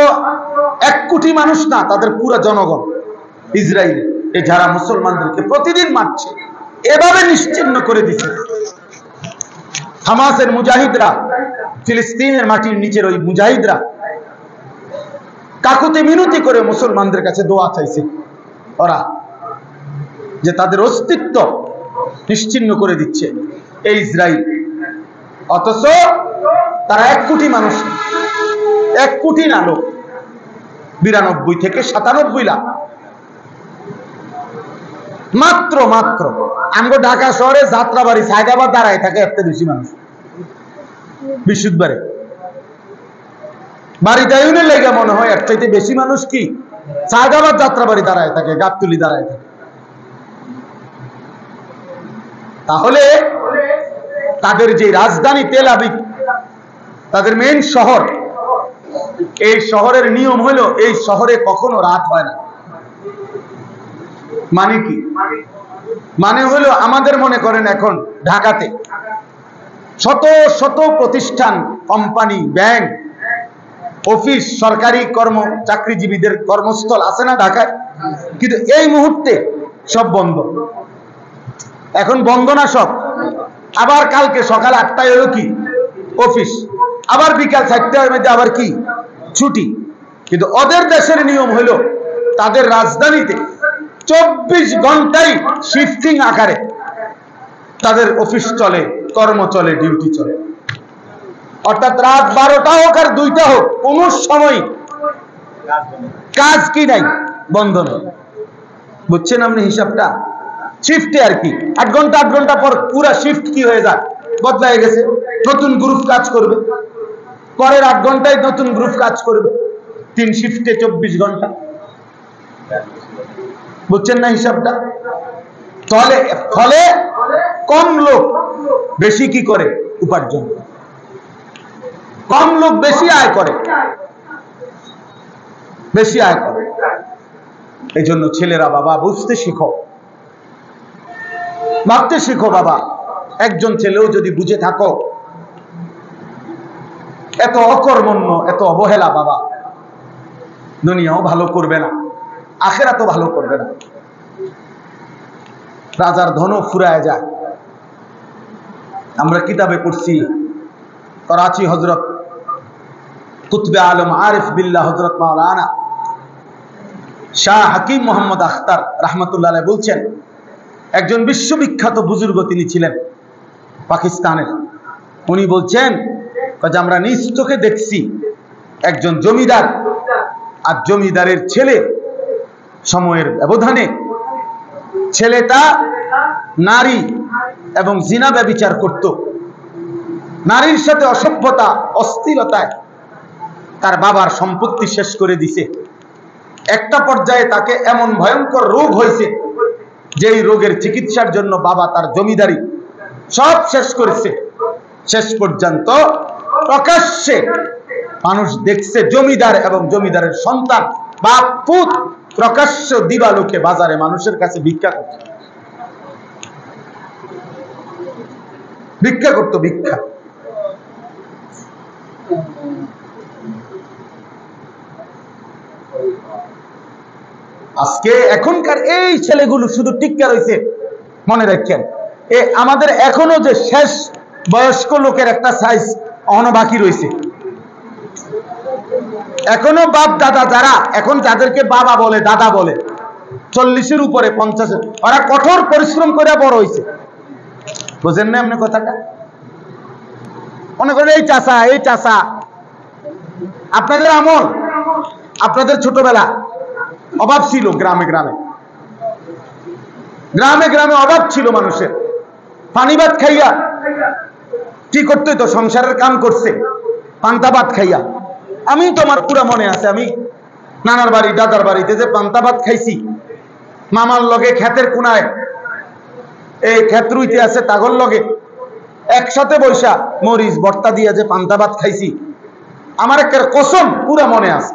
1 কোটি মানুষ না, তাদের পুরো জনগণ ইসরায়েলে, এই যারা মুসলমানদেরকে প্রতিদিন মারছে, এভাবে নিশ্চিহ্ন করে দিচ্ছে। হামাসের মুজাহিদরা, ফিলিস্তিনের মাটির নিচের ওই মুজাহিদরা কাকুতি মিনতি করে মুসলমানদের কাছে দোয়া চাইছে ওরা, যে তাদের অস্তিত্ব নিশ্চিহ্ন করে দিচ্ছে এই ইসরায়েল। অথচ তারা 1 কোটি মানুষ, 1 কোটি না লোক, 92 থেকে 97 লাখ মাত্র। আমগো ঢাকা শহরে যাত্রাবাড়ি সায়দাবাদ দাঁড়ায় থাকে এত বেশি মানুষ, বৃহস্পতিবারে বাড়িতে লেগে মনে হয় এর চাইতে বেশি মানুষ কি সায়দাবাদ যাত্রাবাড়ি দাঁড়ায় থাকে, গাবতলি দাঁড়ায় থাকে। তাহলে তাদের যে রাজধানী তেল আবিব, তাদের মেইন শহর, এই শহরের নিয়ম হলো এই শহরে কখনো রাত হয় না। মানে কি? মানে হলো আমাদের মনে করেন এখন ঢাকাতে শত শত প্রতিষ্ঠান, কোম্পানি, ব্যাংক, অফিস, সরকারি চাকরিজীবীদের কর্মস্থল আছে না ঢাকায়, কিন্তু এই মুহূর্তে সব বন্ধ। এখন বন্ধ না সব, আবার কালকে সকাল 8টায় হলো কি অফিস, আবার বিকাল 4টার মধ্যে আবার কি ছুটি। কিন্তু ওদের দেশের নিয়ম হলো তাদের রাজধানীতে 24 ঘন্টাই শিফটিং আকারে তাদের অফিস চলে, কর্ম চলে, ডিউটি চলে। অর্থাৎ রাত 12টা হোক আর 2টা হোক, কোন সময় কাজ কি নাই, বন্ধ নেই। বুঝছেন আপনি হিসাবটা? শিফটে আর কি 8 ঘন্টা পর পুরা শিফট কি হয়ে যায়, বদলায় গেছে। নতুন গ্রুপ কাজ করবে, পরের 8 ঘন্টায় নতুন গ্রুপ কাজ করবে, 3 শিফটে 24 ঘন্টা। বুঝছেন না হিসাবটা? ফলে কম লোক বেশি কি করে উপার্জন, কম লোক বেশি আয় করে, বেশি আয় করে। এই জন্য ছেলেরা বাবা বুঝতে শিখো, ভাবতে শিখো বাবা। একজন ছেলেও যদি বুঝে থাকো এত অকর্মণ্য, এত অবহেলা বাবা, দুনিয়াও ভালো করবে না, আখিরাতও ভালো করবে না। রাজার ধনও ফুরায় যায়। আমরা কিতাবে পড়ছি, করাচি হযরত কুতবে আলম আরিফ বিল্লাহ হযরত মাওলানা শাহ হাকিম মোহাম্মদ আখতার রাহমাতুল্লাহ আলাইহি বলছেন, একজন বিশ্ববিখ্যাত বুজুর্গ তিনি ছিলেন পাকিস্তানের। উনি বলছেন যে আমরা নিজ চোখে দেখছি একজন জমিদার আর জমিদারের ছেলে, সময়ের ব্যবধানে ছেলেটা নারী এবং জিনা ব্যভিচার করত, নারীর সাথে অসভ্যতা, অশ্লীলতায় তার বাবার সম্পত্তি শেষ করে দিছে। একটা পর্যায়ে তাকে এমন ভয়ঙ্কর রোগ হয়েছে যে এই রোগের চিকিৎসার জন্য বাবা তার জমিদারি সব শেষ করেছে। শেষ পর্যন্ত প্রকাশ্যে মানুষ দেখছে জমিদার এবং জমিদারের সন্তান বাপ পুত প্রকাশ্য দিবালোকে বাজারে মানুষের কাছে ভিক্ষা করত, ভিক্ষা। আজকে এখনকার এই ছেলেগুলো শুধু টিক্কা রয়েছে। মনে রাখেন, আমাদের এখনো যে শেষ বয়স্ক লোকের একটা সাইজ এখনো বাকি রয়েছে। এখনো বাপ দাদা যারা এখন যাদেরকে বাবা বলে দাদা বলে 40-এর উপরে 50-এর, ওরা কঠোর পরিশ্রম করে বড় হয়েছে। বুঝেন না আপনি কথাটা? মনে করেন এই চাষা আপনাদের আমল, আপনাদের ছোটবেলা অভাব ছিল, গ্রামে অভাব ছিল মানুষের। পানি ভাত খাইয়া কি করতে তো সংসারের কাম করছে, পান্তা ভাত খাইয়া। আমি তো আমার পুরা মনে আছে, আমি নানার বাড়ি দাদার বাড়িতে যে পান্তা ভাত খাইছি, মামার লগে ক্ষেতের কোনায় এই ক্ষেত রুইতে আছে তাগর লগে একসাথে বৈশা মরিচ ভর্তা দিয়া যে পান্তা ভাত খাইছি, আমার একটা কসম পুরা মনে আছে।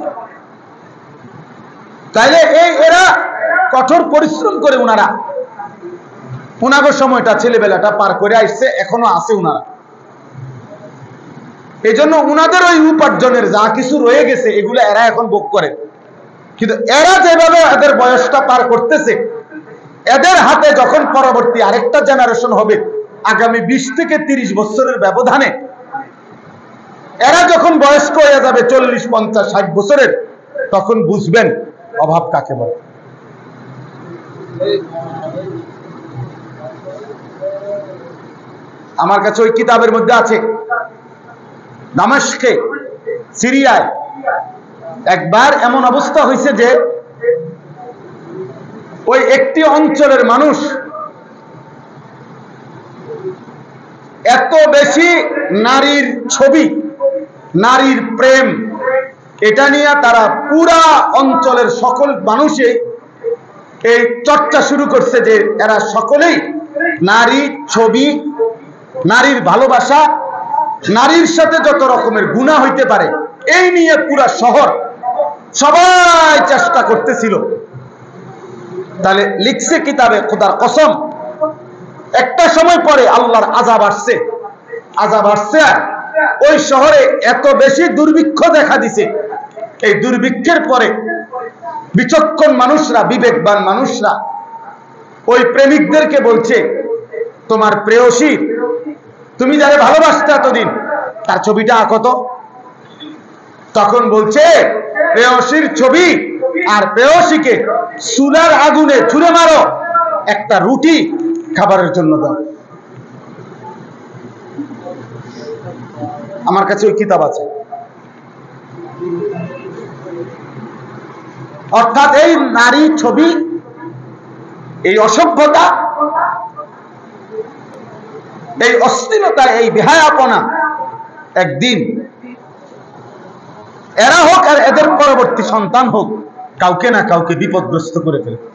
তাইলে এরা কঠোর পরিশ্রম করে উনাগো সময়টা ছেলেবেলাটা পার করে আসছে, এখনো আছে উনারা। এই জন্য উনাদের ওই উপার্জনের যা কিছু রয়ে গেছে এগুলো এরা এখন ভোগ করে। কিন্তু এরা যেভাবে এদের বয়সটা পার করতেছে, এদের হাতে যখন পরবর্তী আরেকটা জেনারেশন হবে আগামী 20 থেকে 30 বছরের ব্যবধানে, এরা যখন বয়স্ক হয়ে যাবে 40, 50, 60 বছরের, তখন বুঝবেন অভাব কাকে বলে। আমার কাছে ওই কিতাবের মধ্যে আছে, দামেস্কে সিরিয়ায় একবার এমন অবস্থা হয়েছে যে ওই একটি অঞ্চলের মানুষ এত বেশি নারীর ছবি, নারীর প্রেম, এটা নিয়ে তারা পুরা অঞ্চলের সকল মানুষে এই চর্চা শুরু করছে যে এরা সকলেই নারীর ছবি, নারীর ভালোবাসা, নারীর সাথে যত রকমের গুনাহ হইতে পারে এই নিয়ে পুরা শহর সবাই চেষ্টা করতেছিল। তাহলে লিখছে কিতাবে, খোদার কসম, একটা সময় পরে আল্লাহর আযাব আসছে। ওই শহরে এত বেশি দুর্ভিক্ষ দেখা দিছে, এই দুর্ভিক্ষের পরে বিচক্ষণ মানুষরা, বিবেকবান মানুষরা ওই প্রেমিকদেরকে বলছে, তোমার প্রেয়সী, তুমি যারে ভালোবাসতে এতদিন, তার ছবিটা আঁকো তো। তখন বলছে, প্রেয়সীর ছবি আর প্রেয়সীকে চুলার আগুনে ছুঁড়ে মারো, একটা রুটি খাবারের জন্য দাও। আমার কাছে ওই কিতাব আছে। অর্থাৎ এই নারী ছবি, এই অসভ্যতা, এই অশ্লীলতা, এই বেহায়াপনা একদিন এরা হোক আর এদের পরবর্তী সন্তান হোক, কাউকে না কাউকে বিপদগ্রস্ত করে ফেলবে,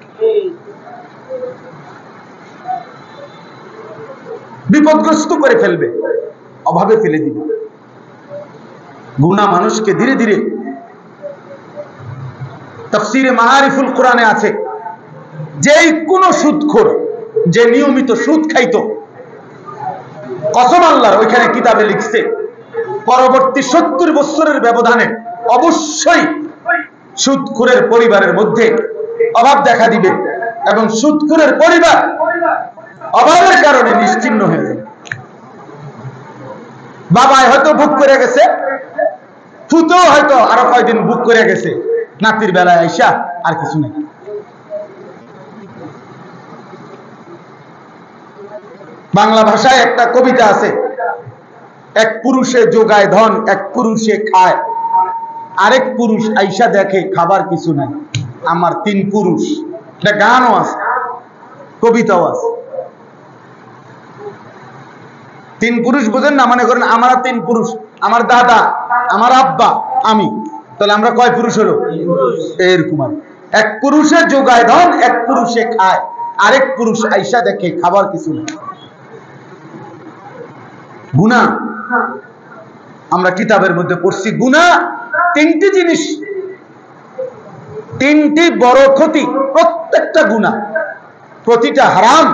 বিপদগ্রস্ত করে ফেলবে, অভাবে ফেলে দিবে। গুনাহ মানুষকে ধীরে ধীরে, তাফসীরে মাআরিফুল কোরআনে আছে, যেই কোন সুদখোর, যে নিয়মিত সুদ খাইতো, কসম আল্লাহর, ওইখানে কিতাবে লিখছে পরবর্তী 70 বছরের ব্যবধানে অবশ্যই সুদখোরের পরিবারের মধ্যে অভাব দেখা দিবে এবং সুদখোরের পরিবার অভাবের কারণে নিশ্চিহ্ন হয়ে যাবে। বাবাই হয়তো বুক করে গেছে, ফুতেও হয়তো আরো কয়দিন বুক করে গেছে, নাতির বেলায় আইসা আর কিছু নেই। বাংলা ভাষায় একটা কবিতা আছে, এক পুরুষে যোগায় ধন, এক পুরুষে খায়, আরেক পুরুষ আইসা দেখে খাবার কিছু নাই, আমার 3 পুরুষ। এটা গানও আছে, কবিতাও আছে। 3 পুরুষ বোঝেন না? মনে করেন আমরা 3 পুরুষ, আমার দাদা, আমার আব্বা, আমি, তাহলে আমরা কয় পুরুষ হলো? এরকম। এক পুরুষে যোগায় ধন, এক পুরুষে খায়, আরেক পুরুষ আইসা দেখে খাবার কিছু নেই। গুনাহ আমরা কিতাবের মধ্যে পড়ছি, গুনাহ তিনটি জিনিস, তিনটি বড় ক্ষতি। প্রত্যেকটা গুনাহ, প্রতিটা হারাম।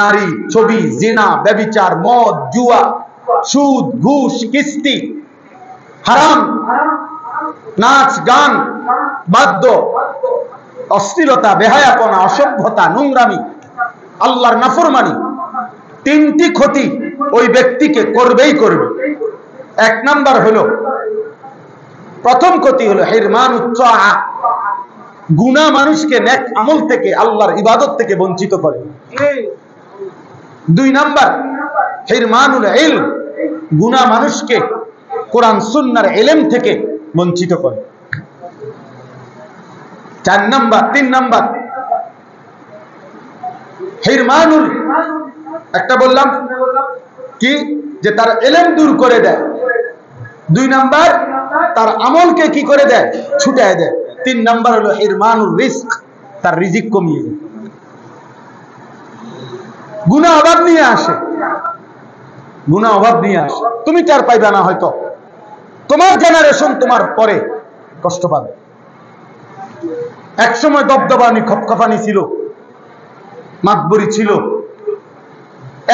নারী, ছবি, জিনা, ব্যভিচার, মদ, জুয়া, সুদ, ঘুষ, কিস্তি, হারাম, নাচ, গান, বাদ্য, অশ্লীলতা, বেহায়াপনা, অসভ্যতা, নোংরামি, আল্লাহর নাফরমানি। তিনটি ক্ষতি ওই ব্যক্তিকে করবেই করবে। এক নাম্বার হলো, প্রথম ক্ষতি হলো হিরমানুত তাআ। গুনাহ মানুষকে নেক আমল থেকে, আল্লাহর ইবাদত থেকে বঞ্চিত করে। দুই নাম্বার হিরমানুল ইলম, গুনাহ মানুষকে কোরআন সুন্নাহর ইলম থেকে বঞ্চিত করে। তিন নাম্বার হিরমানুল, একটা বললাম কি, যে তার ইলম দূর করে দেয়। দুই নাম্বার তার আমলকে কি করে দেয়, ছুটায় দেয়। তিন নাম্বার হলো হিরমানুল রিজক, তার রিজিক কমিয়ে দেয়। গুনাহ অভাব নিয়ে আসে, গুনাহ অভাব নিয়ে আসে। তুমি তার পাইবা না, হয়তো তোমার জেনারেশন তোমার পরে কষ্ট পাবে। একসময় দবদবানি খপখপানি ছিল, মাতবরি ছিল,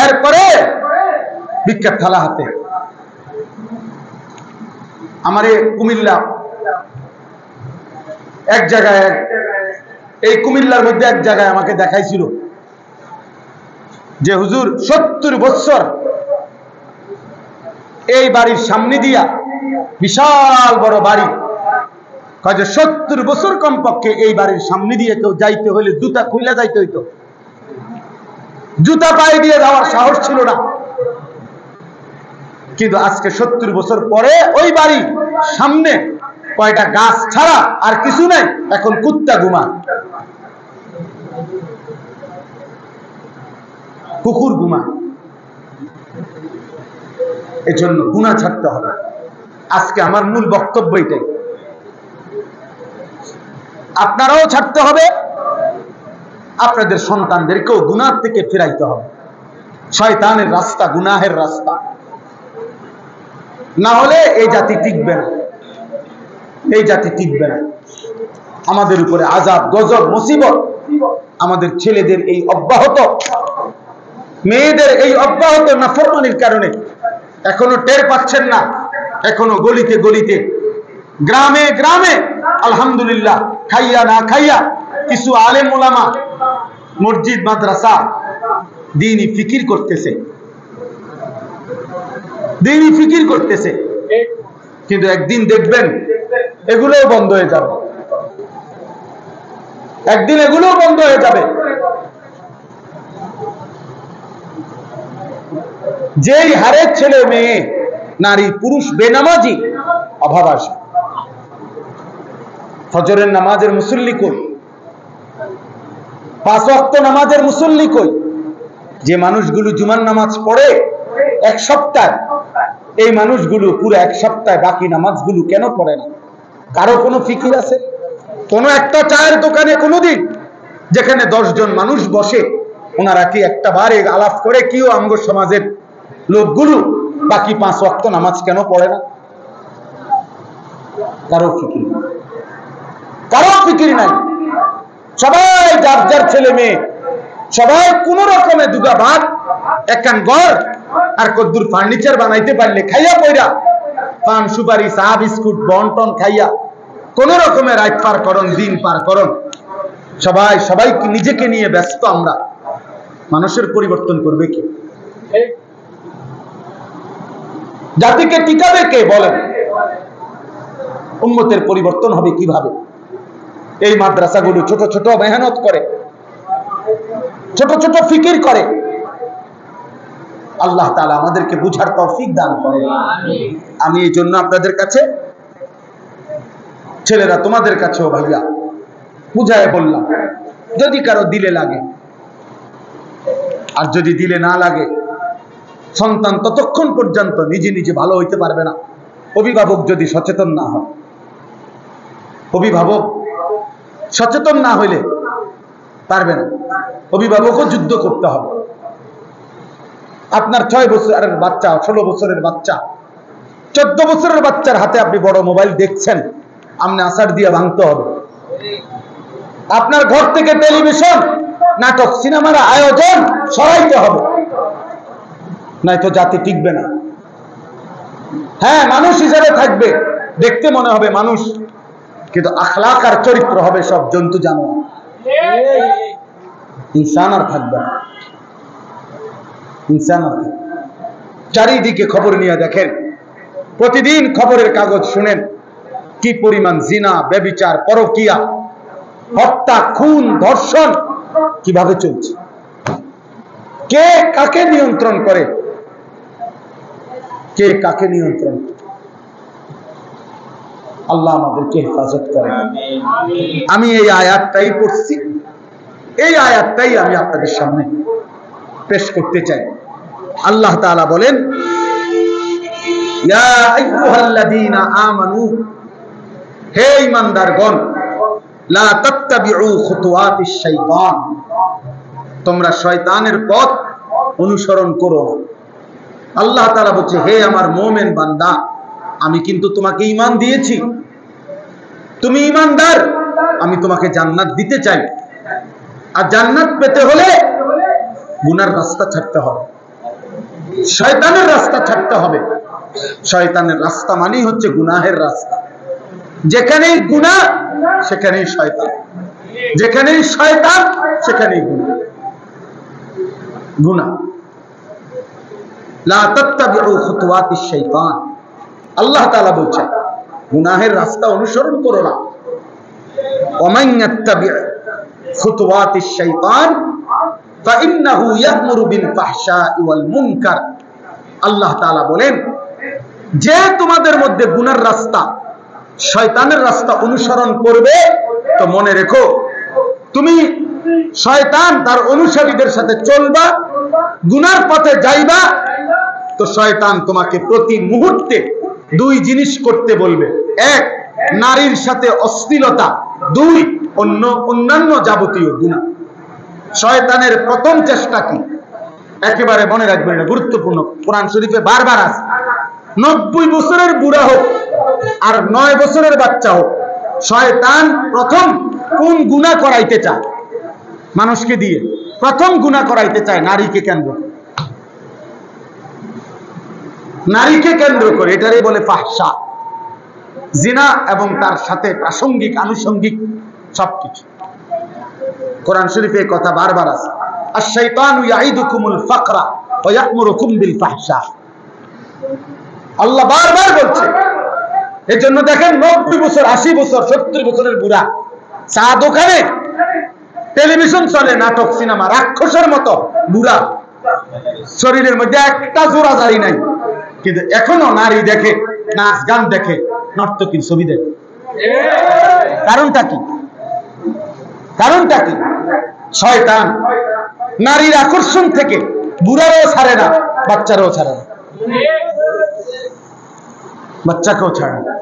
এরপরে বিখ্যাত থালা হাতে। আমার কুমিল্লা এক জায়গায়, এই কুমিল্লার মধ্যে এক জায়গায় আমাকে দেখাইছিল যে হুজুর 70 বছর এই বাড়ির সামনে দিয়া, বিশাল বড় বাড়ি, কাজে 70 বছর কমপক্ষে এই বাড়ির সামনে দিয়ে কেউ যাইতে হলে জুতা খুলে যাইতে হইতো, জুতা পায়ে দিয়ে যাওয়ার সাহস ছিল না। কিন্তু আজকে 70 বছর পরে ওই বাড়ি সামনে কয়টা গাছ ছাড়া আর কিছু নাই, এখন কুত্তা ঘুমায়, কুকুর ঘুমায়। এজন্য গুনাহ ছাড়তে হবে। আজকে আমার মূল বক্তব্য এটাই, আপনারাও ছাড়তে হবে, আপনাদের সন্তানদেরকেও গুনাহ থেকে ফিরাইতে হবে। শয়তানের রাস্তা, গুনাহের রাস্তা, না হলে এই জাতি টিকবে না, এই জাতি টিকবে না। আমাদের উপরে আযাব, গজব, মুসিবত, আমাদের ছেলেদের এই অব্যাহত, মেয়েদের এই অব্যাহত নাফরমানির কারণে এখনো টের পাচ্ছেন না। এখনো গলিতে গলিতে, গ্রামে গ্রামে আলহামদুলিল্লাহ খাইয়া না খাইয়া কিছু আলেম ওলামা মসজিদ মাদ্রাসা দ্বীনি ফিকির করতেছে, দ্বীনি ফিকির করতেছে। কিন্তু একদিন দেখবেন এগুলোও বন্ধ হয়ে যাবে, একদিন এগুলোও বন্ধ হয়ে যাবে। যেই হারে ছেলে মেয়ে, নারী পুরুষ বেনামাজি, অভাব আসবে। ফজরের নামাজের মুসল্লি কই, 5 ওয়াক্ত নামাজের মুসল্লি কই? যে মানুষগুলো জুমার নামাজ পড়ে এক সপ্তাহ, এই মানুষগুলো পুরো এক সপ্তাহে বাকি নামাজগুলো কেন পড়ে না? কারো কোনো ফিকির আছে? কোন একটা চায়ের দোকানে কোনোদিন যেখানে 10 জন মানুষ বসে, ওনারা কি একটা বারে আলাপ করে কিও আমগো সমাজের লোকগুলো বাকি 5 ওয়াক্ত নামাজ কেন পড়ে না? কারো ফিকির, কারো ফিকির নাই। সবাই যার যার ছেলে মেয়ে, সবাই কোন রকমে দুগা ভাত, একখান ঘর আর কদ্দুর ফার্নিচার বানাইতে পারলে খাইয়া পয়রা, পান সুপারি চা বিস্কুট বন্টন খাইয়া কোন রকমের রাত পার করন, দিন পার করন। সবাই সবাইকে নিজেকে নিয়ে ব্যস্ত। আমরা মানুষের পরিবর্তন করবে কে? জাতিকে টিকাবে কে? বলেন। উম্মতের পরিবর্তন হবে কিভাবে? এই মাদ্রাসাগুলো ছোট ছোট মেহনত করে, ছোট ছোট ফিকির করে। আল্লাহ তাআলা আমাদেরকে বুঝার তৌফিক দান করে। আমি এই জন্য আপনাদের কাছে, ছেলেরা তোমাদের কাছেও ভাইয়া বুঝায় বললাম, যদি কারো দিলে লাগে, আর যদি দিলে না লাগে, সন্তান ততক্ষণ পর্যন্ত নিজে নিজে ভালো হইতে পারবে না অভিভাবক যদি সচেতন না হয়। অভিভাবক সচেতন না হইলে পারবে না, অভিভাবকও যুদ্ধ করতে হবে। আপনার 6 বছরের বাচ্চা, 16 বছরের বাচ্চা, 14 বছরের বাচ্চার হাতে আপনি বড় মোবাইল দেখছেন, আপনি আসার দিয়ে ভাঙতে হবে। আপনার ঘর থেকে টেলিভিশন, নাটক, সিনেমার আয়োজন সরাইতে হবে, নয়তো জাতি টিকবে না। হ্যাঁ, মানুষ হিসেবে থাকবে, দেখতে মনে হবে মানুষ, কিন্তু আখলাক আর চরিত্র হবে সব জন্তু জানোয়ার, ইনসান আর থাকবে না। ইনসান আর থাকবে। চারিদিকে খবর নিয়ে দেখেন, প্রতিদিন খবরের কাগজ শুনেন কি পরিমাণ জিনা, ব্যভিচার, পরকীয়া, হত্যা, খুন, ধর্ষণ কিভাবে চলছে, কে কাকে নিয়ন্ত্রণ করে, কে কাকে নিয়ন্ত্রণ করে। আল্লাহ আমাদেরকে হেফাজত করেন। আমি এই আয়াতটাই পড়ছি, এই আয়াতটাই আমি আপনাদের সামনে পেশ করতে চাই। আল্লাহ তাআলা বলেন, ইয়া আইয়ুহাল্লাযীনা আমানু, হে ঈমানদারগণ, লা তাত্তাবিউ খুতুওয়াতিশ শাইতান, তোমরা শয়তানের পথ অনুসরণ করো না। আল্লাহ তাআলা বলছে, হে আমার মুমিন বান্দা, আমি কিন্তু তোমাকে ঈমান দিয়েছি, তুমি ঈমানদার, আমি তোমাকে জান্নাত দিতে চাই। আর জান্নাত পেতে হলে গুনার রাস্তা ছাড়তে হবে, শয়তানের রাস্তা ছাড়তে হবে। শয়তানের রাস্তা মানেই হচ্ছে গুনাহের রাস্তা। যেখানেই গুনাহ সেখানেই শয়তান, যেখানেই শয়তান সেখানেই গুনাহ। গুনাহ, লা তাত্তাবিউ খুতুওয়াতিশ শাইতান, আল্লাহ তাআলা বলছেন গুনাহের রাস্তা অনুসরণ করো না। ওয়ামান ইয়াত্তাবি' খুতুওয়াতিশ শাইতান ফাইন্নাহু ইয়া'মুরু বিল ফাহশা'i ওয়াল মুনকার, আল্লাহ তাআলা বলেন, যে তোমাদের মধ্যে গুনার রাস্তা, শয়তানের রাস্তা অনুসরণ করবে, তো মনে রেখো তুমি শয়তান তার অনুসারীদের সাথে চলবা, গুনার পথে যাইবা, তো শয়তান তোমাকে প্রতি মুহূর্তে দুই জিনিস করতে বলবে। এক, নারীর সাথে অশ্লীলতা, দুই, অন্যান্য যাবতীয় গুনাহ। শয়তানের প্রথম চেষ্টা কি? একেবারে মনে রাখবেন, এটা গুরুত্বপূর্ণ, কোরআন শরীফে বারবার আছে। 90 বছরের বুড়া হোক আর 9 বছরের বাচ্চা হোক, শয়তান প্রথম কোন গুনাহ করাইতে চায়? মানুষকে দিয়ে প্রথম গুনাহ করাইতে চায় নারীকে কেন্দ্র করে, নারীকে কেন্দ্র করে। এটারই বলে ফাহশা, জিনা এবং তার সাথে প্রাসঙ্গিক আনুষঙ্গিক সবকিছু। কোরআন শরীফে এই কথা বারবার আছে, আশ-শাইতানু ইয়াইদুকুমুল ফাকরা ওয়া ইয়া'মুরুকুম বিল ফাহশা। আল্লাহ বারবার বলছে। এজন্য দেখেন 90 বছর, 80 বছর, 70 বছরের বুড়া, চা দোকানে, টেলিভিশন চলে, নাটক, সিনেমা, রাক্ষসের মতো বুড়া, শরীরের মধ্যে একটা জোড়া দাড়ি নাই, কিন্তু এখনো নারী দেখে, নাচ গান দেখে, নর্তকীর ছবি দেখে। কারণটা কি? কারণটা কি? শয়তান নারীর আকর্ষণ থেকে বুড়ারও ছাড়ে না, বাচ্চারও ছাড়ে না, বাচ্চাকেও ছাড়ে না।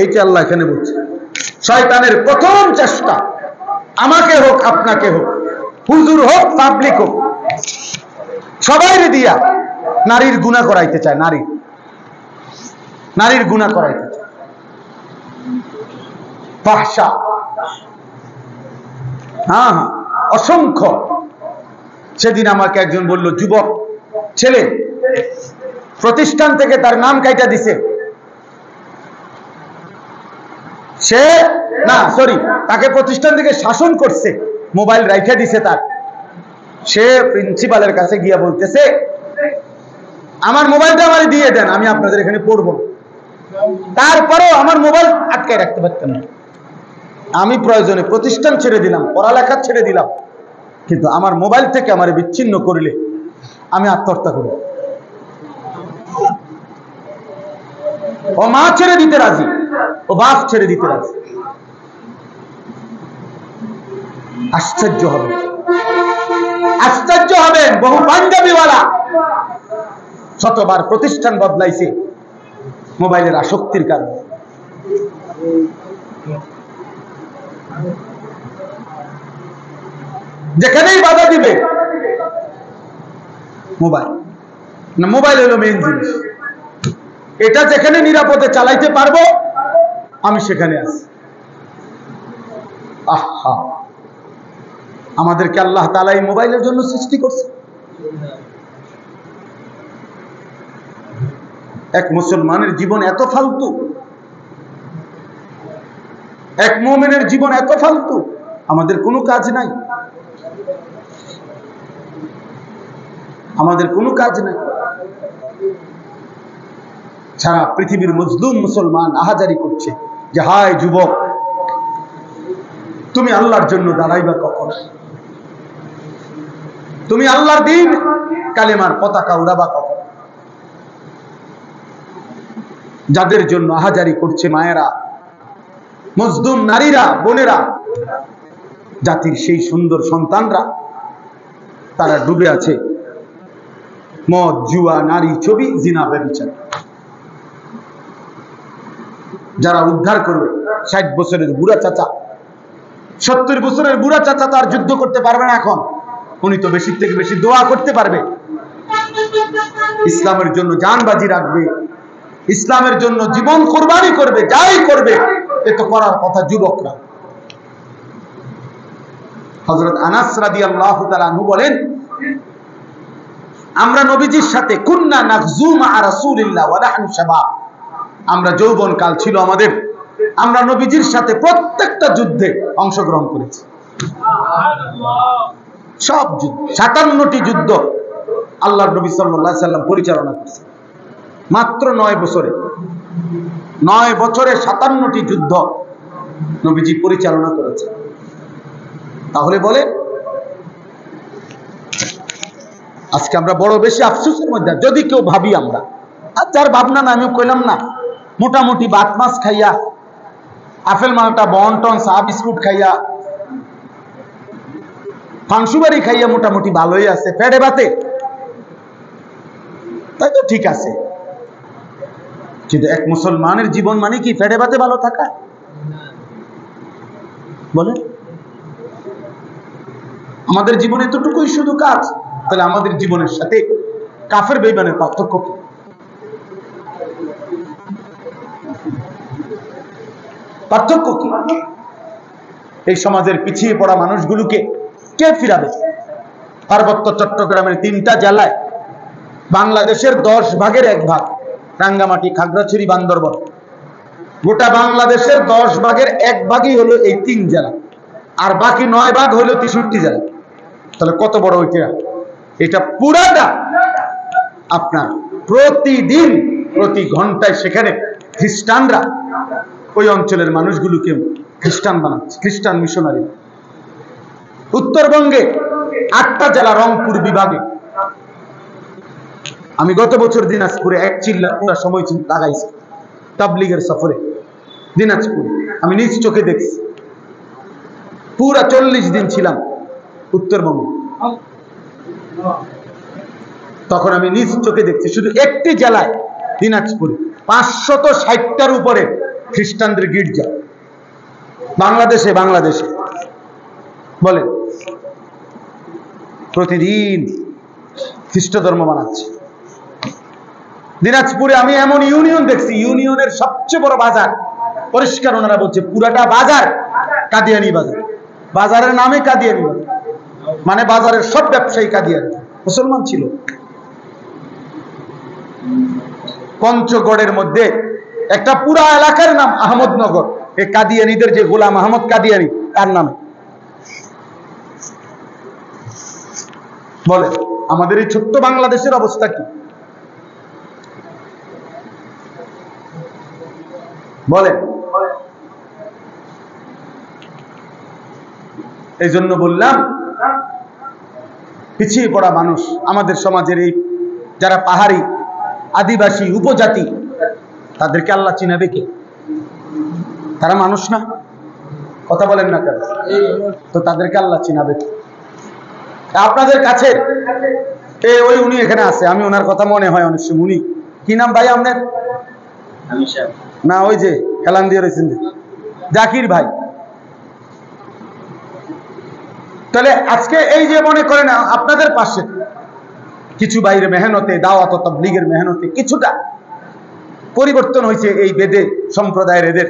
এইটা আল্লাহ এখানে বলছে। শয়তানের প্রথম চেষ্টা, আমাকে হোক আপনাকে হোক, হুজুর হোক পাবলিক হোক, সবাই দিয়া নারীর গুনাহ করাইতে চায়, নারীর গুনাহ করাইতে চায়, ফাহশা। হ্যাঁ হ্যাঁ, অসংখ্য। সেদিন আমাকে একজন বলল, যুবক ছেলে, প্রতিষ্ঠান থেকে তার নাম কাইটা দিছে, সে না সরি তাকে প্রতিষ্ঠান থেকে শাসন করছে, মোবাইল রাইখা দিছে তার। সে প্রিন্সিপালের কাছে গিয়া বলতেছে, আমার মোবাইলটা আমার দিয়ে দেন, আমি আপনাদের এখানে পড়বো। তারপরেও আমার মোবাইল আটকায় রাখতে পারতেন না। আমি প্রয়োজনে প্রতিষ্ঠান ছেড়ে দিলাম, পড়ালেখা ছেড়ে দিলাম, কিন্তু আমার মোবাইল থেকে আমার বিচ্ছিন্ন করলে আমি আত্মহত্যা করি। ও মা ছেড়ে দিতে রাজি, ও বাপ ছেড়ে দিতে রাজি। আশ্চর্য হবে, আশ্চর্য হবেন, বহু পাঞ্জাবিওয়ালা শতবার প্রতিষ্ঠান বদলাইছে মোবাইলের আসক্তির কারণে। যেখানেই বাধা দিবে মোবাইল না, মোবাইল হলো মেইন জিনিস। এটা যেখানে নিরাপদে চালাইতে পারবো আমি সেখানে আছি। আহা, আমাদেরকে আল্লাহ তাআলা এই মোবাইলের জন্য সৃষ্টি করছে। এক মুসলমানের জীবন এত ফালতু, এক মুমিনের জীবন এত ফালতু, আমাদের কোনো কাজ নাই, আমাদের কোনো কাজ নাই। সারা পৃথিবীর মজলুম মুসলমান আহাজারি করছে যে হায় যুবক, তুমি আল্লাহর জন্য দাঁড়াইবা কখন? তুমি আল্লাহর দিন কালেমার পতাকা উড়াবা কখন? যাদের জন্য আহাজারি করছে মায়েরা, মজলুম নারীরা, বোনেরা, জাতির সেই সুন্দর সন্তানরা, তারা ডুবে আছে মদ, জুয়া, নারী, ছবি, জিনা, ব্যভিচার। যারা উদ্ধার করবে 60 বছরের বুড়া চাচা, 70 বছরের বুড়া চাচা তার যুদ্ধ করতে পারবে না এখন, উনি তো বেশি থেকে বেশি দোয়া করতে পারবে, ইসলামের জন্য জান বাজি রাখবে, ইসলামের জন্য জীবন কুরবানি করবে, যাই করবে, এ তো করার কথা যুবকরা। হযরত আনাস রাদিয়াল্লাহু তাআলা আনহু বলেন, আমরা নবীজির সাথে কুন্না নাগজু মা রাসূলিল্লাহ ওয়া নাহনু শাবাব, আমরা যৌবন কাল ছিল আমাদের, আমরা নবীজির সাথে প্রত্যেকটা যুদ্ধে অংশগ্রহণ করেছি। সব যুদ্ধ, 57টি যুদ্ধ আল্লাহর নবী সাল্লাল্লাহু আলাইহি সাল্লাম পরিচালনা করেছেন মাত্র 9 বছরে। 9 বছরে 57টি যুদ্ধ নবীজি পরিচালনা করেছেন। তাহলে বলে আজকে আমরা বড় বেশি আফসোসের মধ্যে যদি কেউ ভাবি আমরা, আর যার ভাবনা না, আমি কইলাম না, মোটামুটি ভাত মাছ খাইয়া, আপেল মালটা বন্টন চা বিস্কুট খাইয়া, ফাংসুবাড়ি খাইয়া মোটামুটি ভালোই আছে, পেটে বাতে, তাই তো ঠিক আছে। কিন্তু এক মুসলমানের জীবন মানে কি পেটে বাতে ভালো থাকা? বলে আমাদের জীবনে এতটুকুই শুধু কাজ, তাহলে আমাদের জীবনের সাথে কাফের বেঈমানের পার্থক্য কি? পার্থক্য কি? এই সমাজের পিছিয়ে পড়া মানুষগুলোকে কে ফিরাবে? পার্বত্য চট্টগ্রামের 3টা জেলায় বাংলাদেশের 10 ভাগের 1 ভাগ, রাঙ্গামাটি, খাগড়াছড়ি, বান্দরবান, গোটা বাংলাদেশের 10 ভাগের 1 ভাগই হলো এই 3 জেলা, আর বাকি 9 ভাগ হলো 63 জেলা। তাহলে কত বড় ওইটা? এটা পুরাটা আপনার প্রতিদিন প্রতি ঘন্টায় সেখানে খ্রিস্টানরা ওই অঞ্চলের মানুষগুলোকে খ্রিস্টান বানাচ্ছে, খ্রিস্টান মিশনারি। উত্তরবঙ্গে 8টা জেলা, রংপুর বিভাগে, আমি গত বছর দিনাজপুরে 1 চিল্লা পুরো সময় লাগাইছি তাবলীগের সফরে দিনাজপুরে, আমি নিজ চোখে দেখছি, পুরা 40 দিন ছিলাম উত্তরবঙ্গে। তখন আমি নিজ চোখে দেখছি শুধু একটি জেলায় দিনাজপুরে 560টার উপরে খ্রিস্টানদের গির্জা। বাংলাদেশে বলে প্রতিদিন খ্রিস্ট ধর্ম বানাচ্ছে। দিনাজপুরে আমি এমন ইউনিয়ন দেখছি, ইউনিয়নের সবচেয়ে বড় বাজার, পরিষ্কার ওনারা বলছে পুরাটা বাজার কাদিয়ানি বাজার, বাজারের নামে কাদিয়ানি বাজার, মানে বাজারের সব ব্যবসায়ী কাদিয়ানি, মুসলমান ছিল। পঞ্চগড়ের মধ্যে একটা পুরা এলাকার নাম আহমদনগর, এই কাদিয়ানিদের যে গোলাম আহমদ কাদিয়ানি তার নামে। বলে আমাদের এই ছোট্ট বাংলাদেশের অবস্থা কি? বলে এই জন্য বললাম পিছিয়ে পড়া মানুষ আমাদের সমাজের, এই যারা পাহাড়ি, আদিবাসী, উপজাতি, তাদেরকে আল্লাহ চিনাবে কে? তারা মানুষ না? কথা বলেন না কেন? তো তাদেরকে আল্লাহ চিনাবে কে? আপনাদের কাছে ওই উনি এখানে আছে, আমি ওনার কথা মনে হয় অনেক সময়, উনি কি নাম ভাই আপনার? না ওই যে খেলান দিয়ে রয়েছেন জাকির ভাই। তাহলে আজকে এই যে মনে করেন আপনাদের পাশে কিছু বাইরে মেহনতে, দাওয়াত ও তাবলীগের মেহনতে কিছুটা পরিবর্তন হয়েছে এই বেদে সম্প্রদায়ের এদের।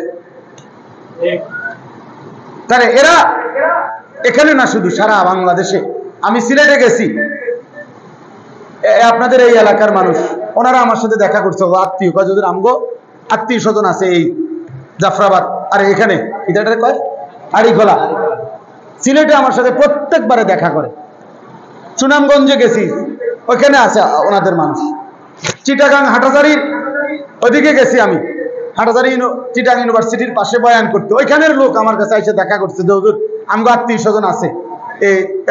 তাহলে এরা এখানে না, শুধু সারা বাংলাদেশে। আমি সিলেটে গেছি, আপনাদের এই এলাকার মানুষ, ওনারা আমার সাথে দেখা করছে, আত্মীয় যদি আমগো আত্মীয় স্বজন আছে এই জাফরাবাদ, আর এখানে এটা কয় আড়িখোলা, সিলেটে আমার সাথে প্রত্যেকবারে দেখা করে। সুনামগঞ্জে গেছি, ওইখানে আছে ওনাদের মানুষ। চিটাগাং হাটাজারির ওইদিকে গেছি আমি, হাটাজারি চিটাগাং ইউনিভার্সিটির পাশে বয়ান করতে, ওইখানের লোক আমার কাছে এসে দেখা করছে যে হুজুর আমগো আত্মীয় স্বজন আছে,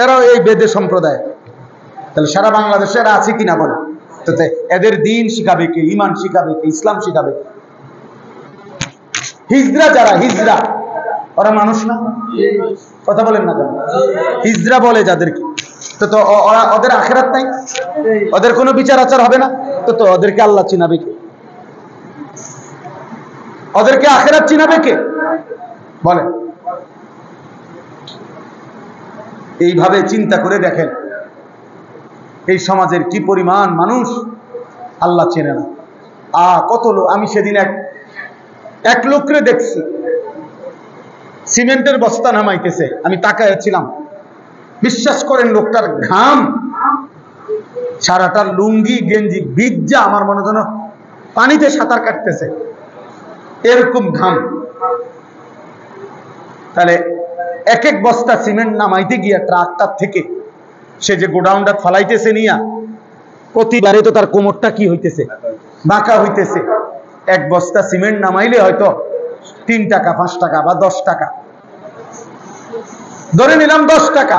এরাও এই বেদে সম্প্রদায়। তাহলে সারা বাংলাদেশে এরা আছে কিনা বলে? তো এদের দিন শিখাবে কে? ইমান শিখাবে কে? ইসলাম শিখাবে কে? হিজরা যারা, হিজরা ওরা মানুষ না? কথা বলেন না কেন? হিজরা বলে যাদেরকে, তো ওরা, ওদের আখিরাত নাই, ওদের কোনো বিচার আচার হবে না, তো ওদেরকে আল্লাহ চিনাবে কে? ওদেরকে আখিরাত চিনাবে কে? বলেন। এইভাবে চিন্তা করে দেখেন এই সমাজের কি পরিমাণ মানুষ আল্লাহ চেনে না। কত লোক, আমি সেদিন এক লোকরে দেখছি সিমেন্টের বস্তা নামাইতেছে, আমি তাকাইছিলাম, বিশ্বাস করেন লোকটার ঘাম, সারাটা লুঙ্গি গেঞ্জি ভিজা, আমার মনে হয় পানিতে সাঁতার কাটতেছে, এরকম ঘাম। তাহলে এক এক বস্তা সিমেন্ট নামাইতে গিয়া ট্রাক্টর থেকে সে যে গোডাউনটা ফালাইতেছে নিয়া, প্রতিবারে তো তার কোমরটা কি হইতেছে? বাঁকা হইতেছে। এক বস্তা সিমেন্ট নামাইলে হয়তো 3 টাকা, 5 টাকা বা 10 টাকা, ধরে নিলাম 10 টাকা,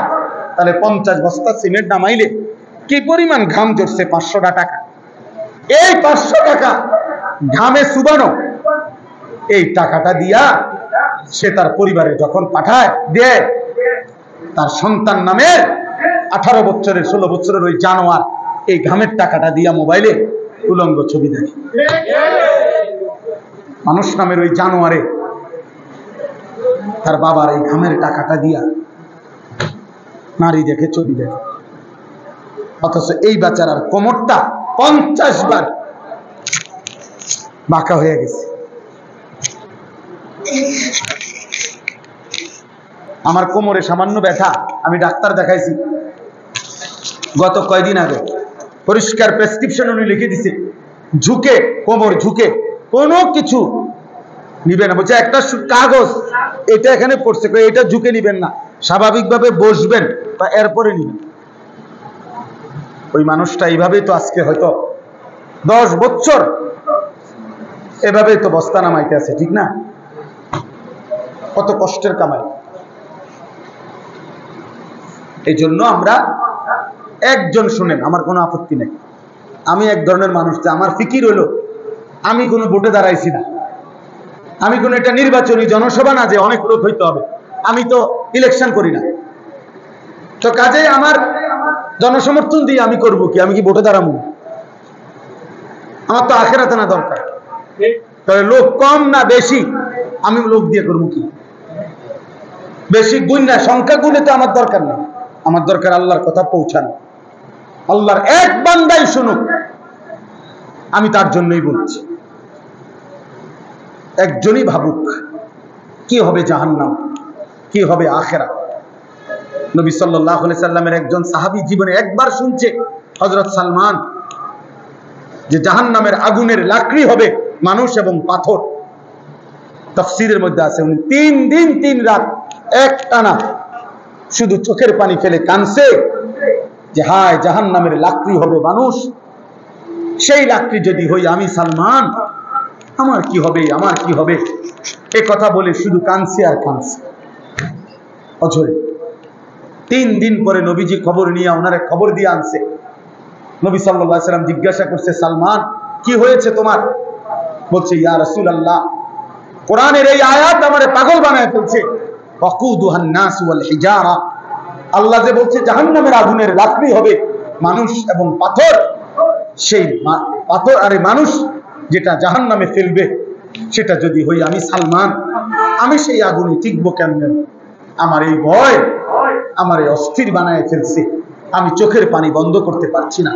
তাহলে 50 বস্তা সিমেন্ট নামাইলে কি পরিমাণ ঘাম ঝরছে? 500 টাকা। এই 500 টাকা ঘামে চুবানো এই টাকাটা দিয়া সে তার পরিবারে যখন পাঠায় দেয়, তার সন্তান নামের 18 বছরের 16 বছরের ওই জানোয়ার এই ঘামের টাকাটা দিয়া মোবাইলে উলঙ্গ ছবি দেখে। মানুষ নামের ওই জানোয়ারে তার বাবার এই ঘামের টাকাটা দিয়া নারী দেখে, ছবি দেখে। অথচ এই বাচ্চার কোমরটা 50 বার বাঁকা হয়ে গেছে। আমার কোমরে সামান্য ব্যথা, আমি ডাক্তার দেখাইছি গত কয়দিন আগে, পরিষ্কার প্রেসক্রিপশন উনি লিখে দিছে, ঝুঁকে, কোমর ঝুঁকে কোনো কিছু নিবে না। বলছে একটা কাগজ এটা এখানে পড়ছে, এটা ঝুঁকে নিবেন না, স্বাভাবিকভাবে বসবেন বা এরপরে নিবেন। ওই মানুষটা এইভাবেই তো আজকে হয়তো 10 বছর এভাবেই তো বস্তা নামাইতে আছে, ঠিক না? কত কষ্টের কামাই। এই জন্য আমরা একজন, শুনেন, আমার কোনো আপত্তি নেই, আমি এক ধরনের মানুষ, আমার ফিকির হলো আমি কোনো ভোটে দাঁড়াইছি না, আমি কোনো একটা নির্বাচনী জনসভা না যে অনেক লোক হইতে হবে, আমি তো ইলেকশন করি না, তো কাজে আমার জনসমর্থন দিয়ে আমি করব কি? আমি কি ভোটে দাঁড়াবো? আমার তো আখেরাতে না দরকার, তাহলে লোক কম না বেশি আমি লোক দিয়ে করবো কি? বেশি গুণ না, সংখ্যা গুণে তো আমার দরকার না, আমার দরকার আল্লাহর কথা পৌঁছানো, আল্লাহর এক বান্দাই শুনুক, আমি তার জন্যই বলছি। একজনই ভাবুক কি হবে জাহান্নাম, কি হবে আখিরাত। নবী সাল্লাল্লাহু আলাইহি সাল্লামের একজন সাহাবী জীবনে একবার শুনছে হযরত সালমান যে জাহান্নামের আগুনের লাকড়ি হবে মানুষ এবং পাথর। তাফসীরের মধ্যে আছে উনি 3 দিন 3 রাত একটানা শুধু চোখের পানি ফেলে কাঁদছে যে হায় জাহান্নামের লাকড়ি হবে মানুষ, সেই লাকড়ি যদি হই আমি সালমান, আমার কি হবে, আমার কি হবে, এ কথা বলে শুধু কাঁদছে আর কাঁদছে অঝরে। 3 দিন পরে নবীজি খবর নিয়ে ওনারে খবর দিয়ে আনছে। নবী সাল্লাল্লাহু আলাইহি সাল্লাম জিজ্ঞাসা করছে, সালমান কি হয়েছে তোমার? বলছে, ইয়া রাসূলুল্লাহ, কোরআনের এই আয়াত আমারে পাগল বানায় ফেলছে। ওয়াকুদুহান নাস ওয়াল হিজারা, আল্লাহ যে বলছে জাহান্নামের আগুনের লাকড়ি হবে মানুষ এবং পাথর, সেই পাথর আর মানুষ যেটা জাহান্নামে ফেলবে সেটা যদি হই আমি সালমান, আমি সেই আগুনে টিকবো কেমনে? আমার এই ভয় আমার এই অস্থির বানায় ফেলছে, আমি চোখের পানি বন্ধ করতে পারছি না।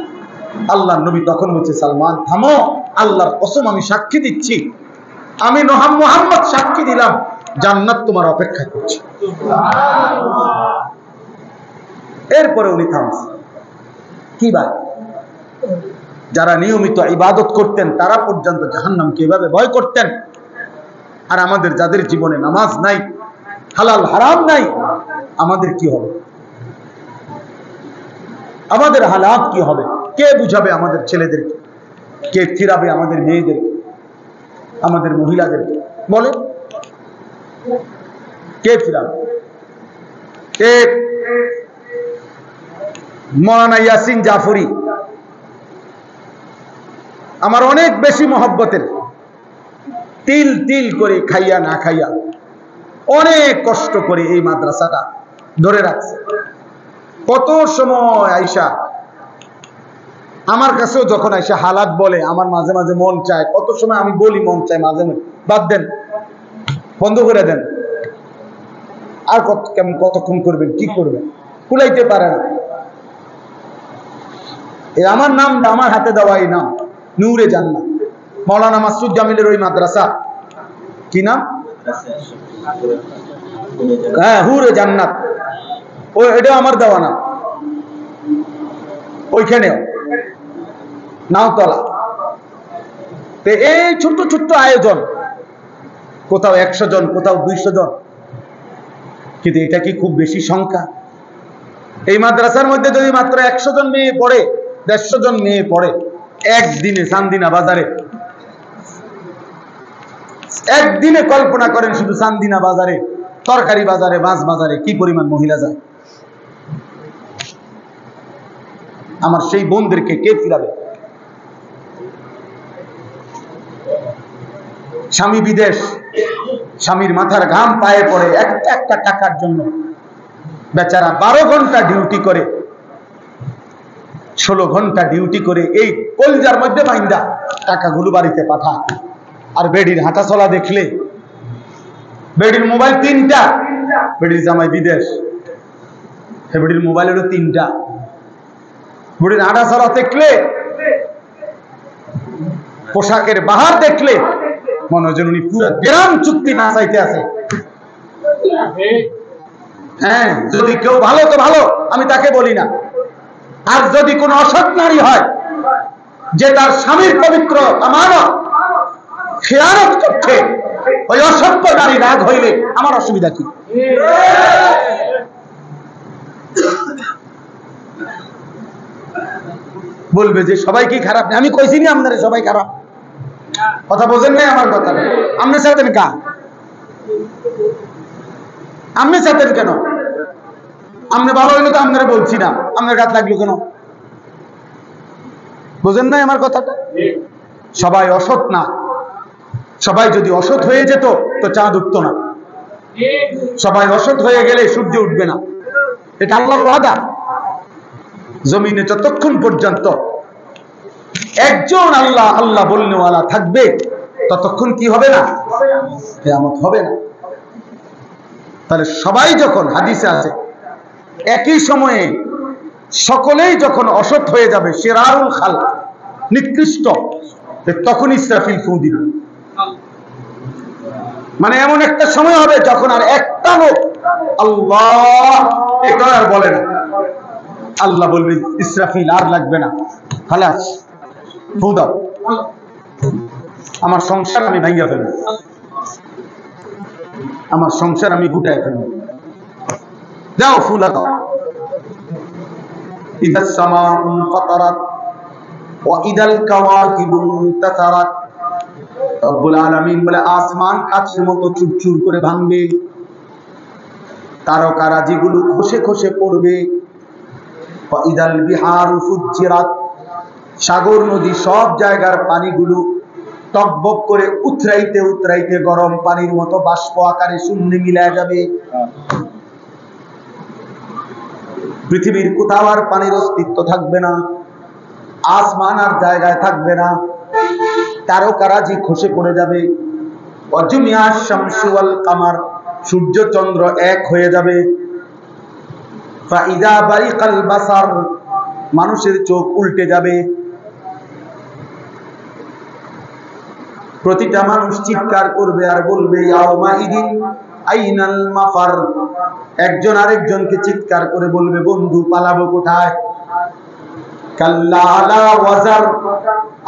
আল্লাহ নবী তখন বলছে, সালমান থামো, আল্লাহর কসম আমি সাক্ষী দিচ্ছি, আমি মুহাম্মদ সাক্ষী দিলাম, জান্নাত তোমার অপেক্ষা করছে। এরপরে উনি থামছে। কি ভাই, যারা নিয়মিত ইবাদত করতেন তারা পর্যন্ত জাহান্নামকে এভাবে ভয় করতেন, আর আমাদের যাদের জীবনে নামাজ নাই, হালাল হারাম নাই, আমাদের কি হবে? আমাদের হালাত কি হবে? কে বুঝাবে আমাদের ছেলেদেরকে? কে ফিরাবে আমাদের মেয়েদেরকে, আমাদের মহিলাদেরকে? বলে কে ফিরাবে? মৌলানা ইয়াসিন জাফরি আমার অনেক বেশি মহব্বতের, তিল তিল করে খাইয়া না খাইয়া অনেক কষ্ট করে এই মাদ্রাসাটা ধরে রাখছে। কত সময় আইসা আমার কাছেও যখন আইসা হালাত বলে, আমার মাঝে মাঝে মন চায়, কত সময় আমি বলি মন চায়, মাঝে মাঝে বাদ দেন, বন্ধ করে দেন, আর কতক্ষণ করবেন, কি করবেন, কুলাইতে পারে না। আমার নামটা আমার হাতে দেওয়া এই নাম নূরে জান্নাত, মাওলানা মাসুদ জামিলের ওই মাদ্রাসা, কি নাম? হ্যাঁ, হুরে জান্নাত, এটা আমার দেওয়া নাম। ওইখানেও নাওতলা। এই ছোট্ট ছোট্ট আয়োজন, কোথাও 100 জন, কোথাও 200 জন, কিন্তু এটা কি খুব বেশি সংখ্যা? এই মাদ্রাসার মধ্যে যদি মাত্র 100 জন মেয়ে পড়ে, 150 জন মেয়ে পড়ে, একদিনে চান্দিনা বাজারে, একদিনে কল্পনা করেন শুধু চান্দিনা বাজারে, তরকারি বাজারে, মাছ বাজারে কি পরিমাণ মহিলা যায়। আমার সেই বোনদেরকে কে ফিরাবে? স্বামী বিদেশ, স্বামীর মাথার ঘাম পায়ে পড়ে একটা একটা টাকার জন্য, বেচারা 12 ঘন্টা ডিউটি করে, 16 ঘন্টা ডিউটি করে এই কলজার মধ্যে বাইন্দা টাকাগুলো বাড়িতে পাঠা। আর বেডির হাঁটা চলা দেখলে, বেডির মোবাইল 3টা, বেডির জামাই বিদেশ, বেডির মোবাইল হলো 3টা, বেডির হাঁটা চলা দেখলে, পোশাকের বাহার দেখলে মনে হয় যেন উনি পুরো গ্রাম চুক্তি না চাইতে আছে। হ্যাঁ, যদি কেউ ভালো তো ভালো, আমি তাকে বলি না। আর যদি কোন অসৎ নারী হয় যে তার স্বামীর পবিত্র আমানত খেয়ানত করছে, ওই অসভ্য নারী রাগ হইলে আমার অসুবিধা কি? বলবে যে সবাই কি খারাপ? আমি কইছি না আপনারা সবাই খারাপ, কথা বোঝেন নাই আমার কথা। আপনি চাইতেন কা? আপনি চাইতেন কেন? আপনি ভালো হইলে তো আপনারা বলছি না, আপনার গাছ লাগলো কেন? বোঝেন নাই আমার কথাটা? সবাই অসৎ না। সবাই যদি অসৎ হয়ে যেত তো চাঁদ উঠতো না। সবাই অসৎ হয়ে গেলে সূর্য উঠবে না। এটা আল্লাহর ওয়াদা। জমিনে যতক্ষণ পর্যন্ত একজন আল্লাহ আল্লাহ বলনেওয়ালা থাকবে, ততক্ষণ কি হবে না? কিয়ামত হবে না। তাহলে সবাই যখন, হাদিসে আছে, একই সময়ে সকলেই যখন অসৎ হয়ে যাবে, শিরারুল খালক, নিকৃষ্ট, তখন ইসরাফিল ফু দিবে। মানে এমন একটা সময় হবে যখন আর একটা লোক আল্লাহ এটা আর বলে না। আল্লাহ বলবে ইসরাফিল আর লাগবে না, খালাস, ফু দাও, আমার সংসার আমি ভাঙিয়ে ফেলব, আমার সংসার আমি গুটাই ফেলব, যাও ফু লাগাও। ইদাস সামাউ ফাতারাত ওয়া ইদাল কাওয়াকিবু ইনতাসারাত। রব্বুল আলামিন বলে আসমান কাচের মতো চুরচুর করে ভাঙবে, তারকারাজিগুলো খসে খসে পড়বে। ওয়া ইদাল বিহারু ফুজ্জিরাত, সাগর নদী সব জায়গার পানিগুলো টকবক করে উতরাইতে উতরাইতে গরম পানির মতো বাষ্প আকারে শূন্যে মিলায় যাবে। পৃথিবীর কোথাও আর পানির অস্তিত্ব থাকবে না, আসমান আর জায়গায় থাকবে না, তারকারাজি খসে পড়ে যাবে। ওয়াজুমিয়া শামসু ওয়াল কামার, সূর্য চন্দ্র এক হয়ে যাবে। ফাইদা বারিকাল বাসার, মানুষের চোখ উল্টে যাবে। প্রতিটা মানুষ চিৎকার করবে আর বলবে ইয়াউমাইদিন আইনাল মাফার। একজন আরেকজনকে চিৎকার করে বলবে বন্ধু পালাবো কোথায়? কাল্লা আলা ওয়াজার।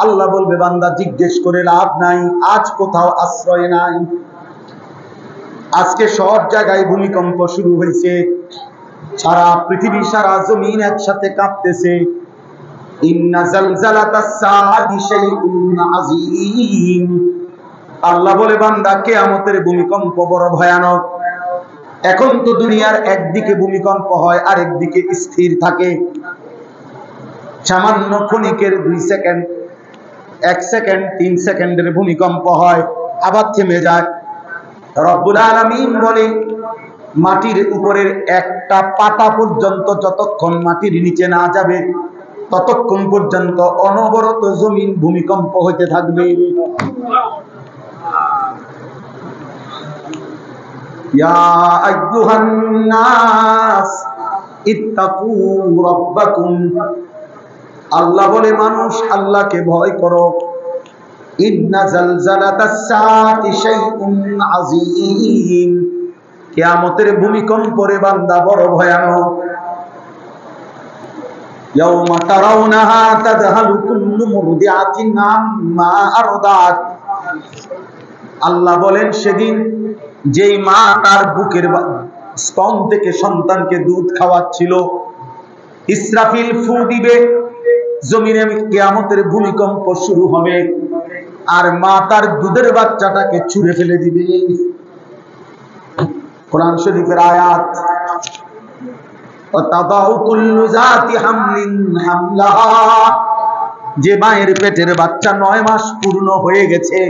আল্লাহ বলবে বান্দা জিজ্ঞেস করে লাভ নাই, আজ কোথাও আশ্রয় নাই। আজকে সব জায়গায় ভূমিকম্প শুরু হয়েছে, সারা পৃথিবী সারা জমিন একসাথে কাঁপতেছে। ইন্না জালজালাতাস সাআতি শাইউন আযীম। আল্লাহ বলে বান্দা কিয়ামতের ভূমিকম্প বড় ভয়ানক। এখন তো দুনিয়ার একদিকে ভূমিকম্প হয় আর একদিকে স্থির থাকে। সামান্য ক্ষণিকের 2 সেকেন্ড, 1 সেকেন্ড, 3 সেকেন্ডের ভূমিকম্প হয়, আবার থেমে যায়। রব্বুল আলামিন বলে মাটির উপরের একটা পাতা পর্যন্ত যতক্ষণ মাটির নিচে না যাবে ততক্ষণ পর্যন্ত অনবরত জমিন ভূমিকম্প হতে থাকবে। ইয়া আইয়ুহান নাস ইত্তাকু রাব্বাকুম। আল্লাহ বলে মানুষ আল্লাহকে ভয় করো। ইন্না জালজালাতাস সাআতি শাইউন আযীম। কিয়ামতের ভূমিকম্প রে বান্দা বড় ভয়ানক। ইয়াউমা তারাউনাহা তাযহালু কুল্লু মুরদিআতিন আম্মা আরদাত। আল্লাহ বলেন সেদিন যেই মা তার বুকের স্তন থেকে সন্তানকে দুধ খাওয়াচ্ছিল, ইসরাফিল ফু দিবে, জমিনে কিয়ামতের ভূমিকম্প শুরু হবে, আর মা তার দুধের বাচ্চাটাকে ছুঁড়ে ফেলে দিবে। কোরআন শরীফের আয়াত। ওয়াতাদাউ কুল্লু যাতি হামলিন হামলাহা। যে মায়ের পেটের বাচ্চা 9 মাস পূর্ণ হয়ে গেছে,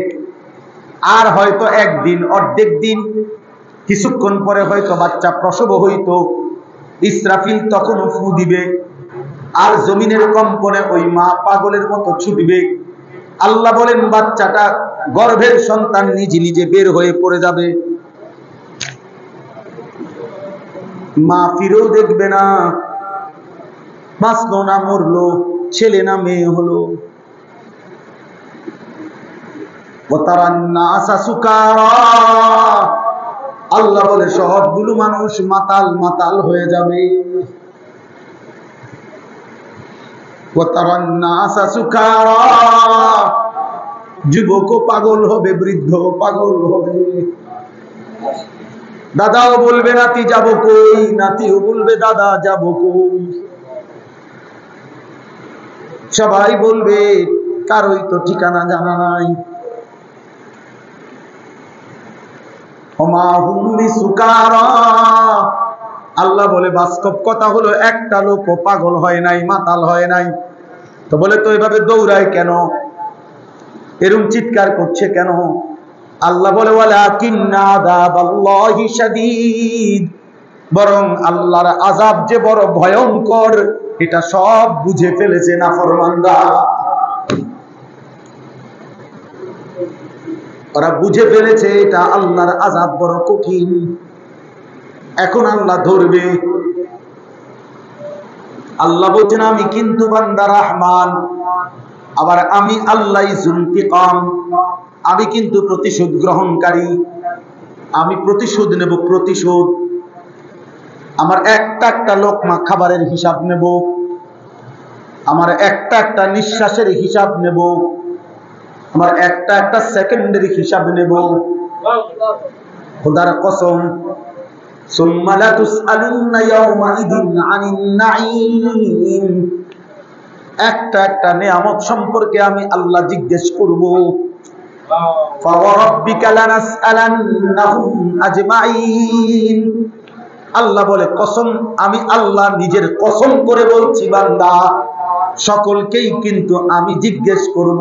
আর হয়তো একদিন অর্ধেক দিন কিছুক্ষণ পরে হয়তো বাচ্চা প্রসব হইতো, ইসরাফিল তখন ফু দিবে, আর জমিনের কম্পনে ওই মা পাগলের মতো ছুটবে। আল্লাহ বলেন বাচ্চাটা গর্ভের সন্তান নিজে নিজে বের হয়ে পড়ে যাবে, মা ফিরেও দেখবে না, বাঁচলো না মরলো, ছেলে না মেয়ে হলো। আল্লাহ বলে সবগুলো মানুষ মাতাল মাতাল হয়ে যাবে। যুবকও পাগল হবে, বৃদ্ধ পাগল হবে। দাদাও বলবে নাতি যাবো কই, নাতিও বলবে দাদা যাবো কই। সবাই বলবে কারোই তো ঠিকানা জানা নাই। আল্লাহ বলে বাস্তব কথা হলো একটা লোক পাগল হয় নাই, মাতাল হয় নাই। তো বলে তো এভাবে দৌড়ায় কেন, এরকম চিৎকার করছে কেন? আল্লাহ বলে ওয়ালাকিন্না আযাবাল্লাহি শাদীদ। বরং আল্লাহর আযাব যে বড় ভয়ঙ্কর এটা সব বুঝে ফেলেছে নাফরমানরা। ওরা বুঝে ফেলেছে এটা আল্লাহর আযাব বড় কঠিন। এখন আল্লাহ ধরবে। আল্লাহ বলছেন আমি কিন্তু বান্দা রহমান, আবার আমি আল্লাহ যুনতিকাম, আমি কিন্তু প্রতিশোধ গ্রহণকারী। আমি প্রতিশোধ নেব, প্রতিশোধ। আমার একটা একটা লোকমা খাবারের হিসাব নেব, আমার একটা একটা নিঃশ্বাসের হিসাব নেব, আমার একটা একটা সেকেন্ডের হিসাব নেব। খোদার কসম, সুম্মা লা তুসআলুন্না ইয়াওমাইদিন আনিন নাঈম। একটা একটা নিয়ামত সম্পর্কে আমি আল্লাহ জিজ্ঞেস করব। ফাওয়ারাব্বিকা লানাসআলান্নাহুম আজমাইন। আল্লাহ বলে কসম, আমি আল্লাহ নিজের কসম করে বলছি বান্দা সকলকেই কিন্তু আমি জিজ্ঞেস করব।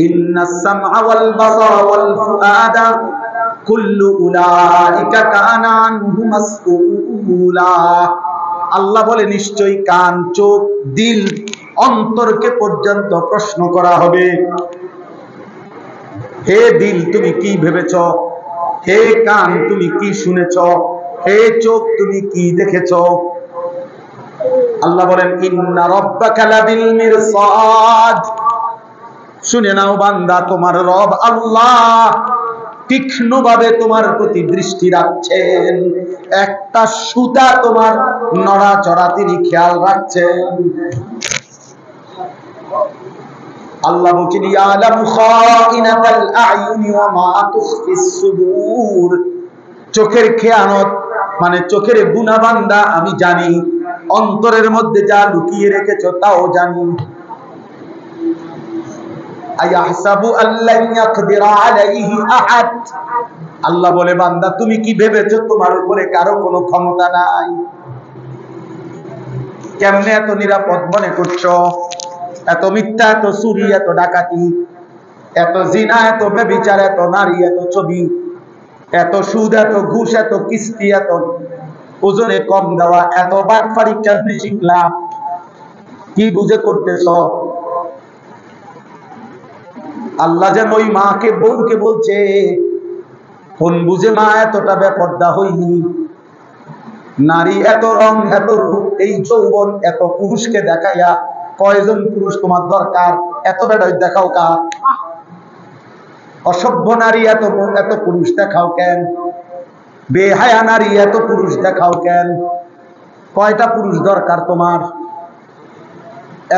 ইন্নাস সামআ ওয়াল বাসারা ওয়াল ফুআদা কুল্লু উলাইকা কানা আনহু মাসউলা। আল্লাহ বলে নিশ্চয়ই কান, চোখ, দিল, অন্তরকে পর্যন্ত প্রশ্ন করা হবে। হে দিল তুমি কি ভেবেছ, হে কান তুমি কি শুনেছ, হে চোখ তুমি কি দেখেছ। আল্লাহ বলেন ইন্না রাব্বাকা লাবিল মিরসাদ। শুনে নাও বান্দা, তোমার রব আল্লাহ তীক্ষ্ণভাবে তোমার প্রতি দৃষ্টি রাখছেন। একটা সুতা তোমার নড়াচড়া তিনি খেয়াল রাখছেন। আল্লাহ বলেন ইয়ালামু খাইনাতাল আ'য়ুনি ওয়া মা তুখফিস সুদূর। চোখের খেয়ানত মানে চোখের গুনাহ বান্দা আমি জানি, অন্তরের মধ্যে যা লুকিয়ে রেখেছো তাও জানি। আয়াহসাবু আল্লান ইয়াকদিরা আলাইহি আহাদ। আল্লাহ বলে বান্দা তুমি কি ভেবেছো তোমার উপরে কারো কোনো ক্ষমতা নাই? কেমনে এত নিরাপদ মনে করছো? এত মিথ্যা, এত চুরি, এত ডাকাতি, এত জিনা, এত ব্যভিচার, এত নারী, এত ছবি, এত সুদ, এত ঘুষ, এত কিস্তি, এত ওজনে কম দেওয়া, এত বাটপারি কেমনে শিখলাম? কি বুঝে করতেছ? আল্লাহ যেন ওই মাকে বোনকে বলছে, কোন বুঝে মা এতটা বেপরদা হইনি? নারী এত রং, এত রূপ, এই যৌবন, এত পুরুষকে দেখাইয়া কয়জন পুরুষ তোমার দরকার? এত বেড়াই দেখাও কা? অসভ্য নারী এত এত পুরুষ দেখাও কেন? বেহায়া নারী এত পুরুষ দেখাও কেন? কয়টা পুরুষ দরকার তোমার?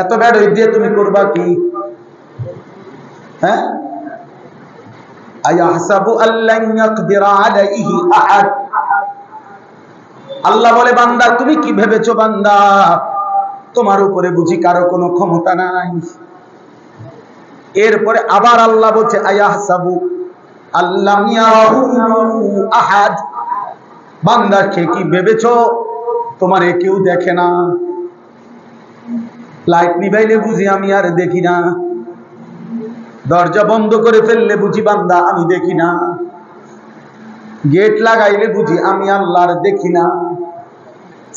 এত বেড়াই দিয়ে তুমি করবা কি? হ্যাঁ, আয়াহসাবু আল্লান ইয়াকদিরা আলাইহি আহাদ। আল্লাহ বলে বান্দা তুমি কি ভেবেছো বান্দা তোমার উপরে বুঝি কারো কোনো ক্ষমতা নাই? এরপরে আবার আল্লাহ বলছে আয়াহসাবু আল্লাম ইয়ারাহু আহাদ। বান্দা কে কি ভেবেছো তোমারে কেউ দেখে না? লাইট নিভাইলে বুঝি আমি আর দেখি না? দরজা বন্ধ করে ফেললে বুঝি বান্দা আমি দেখি না? গেট লাগাইলে বুঝি আমি আল্লাহ আর দেখি না?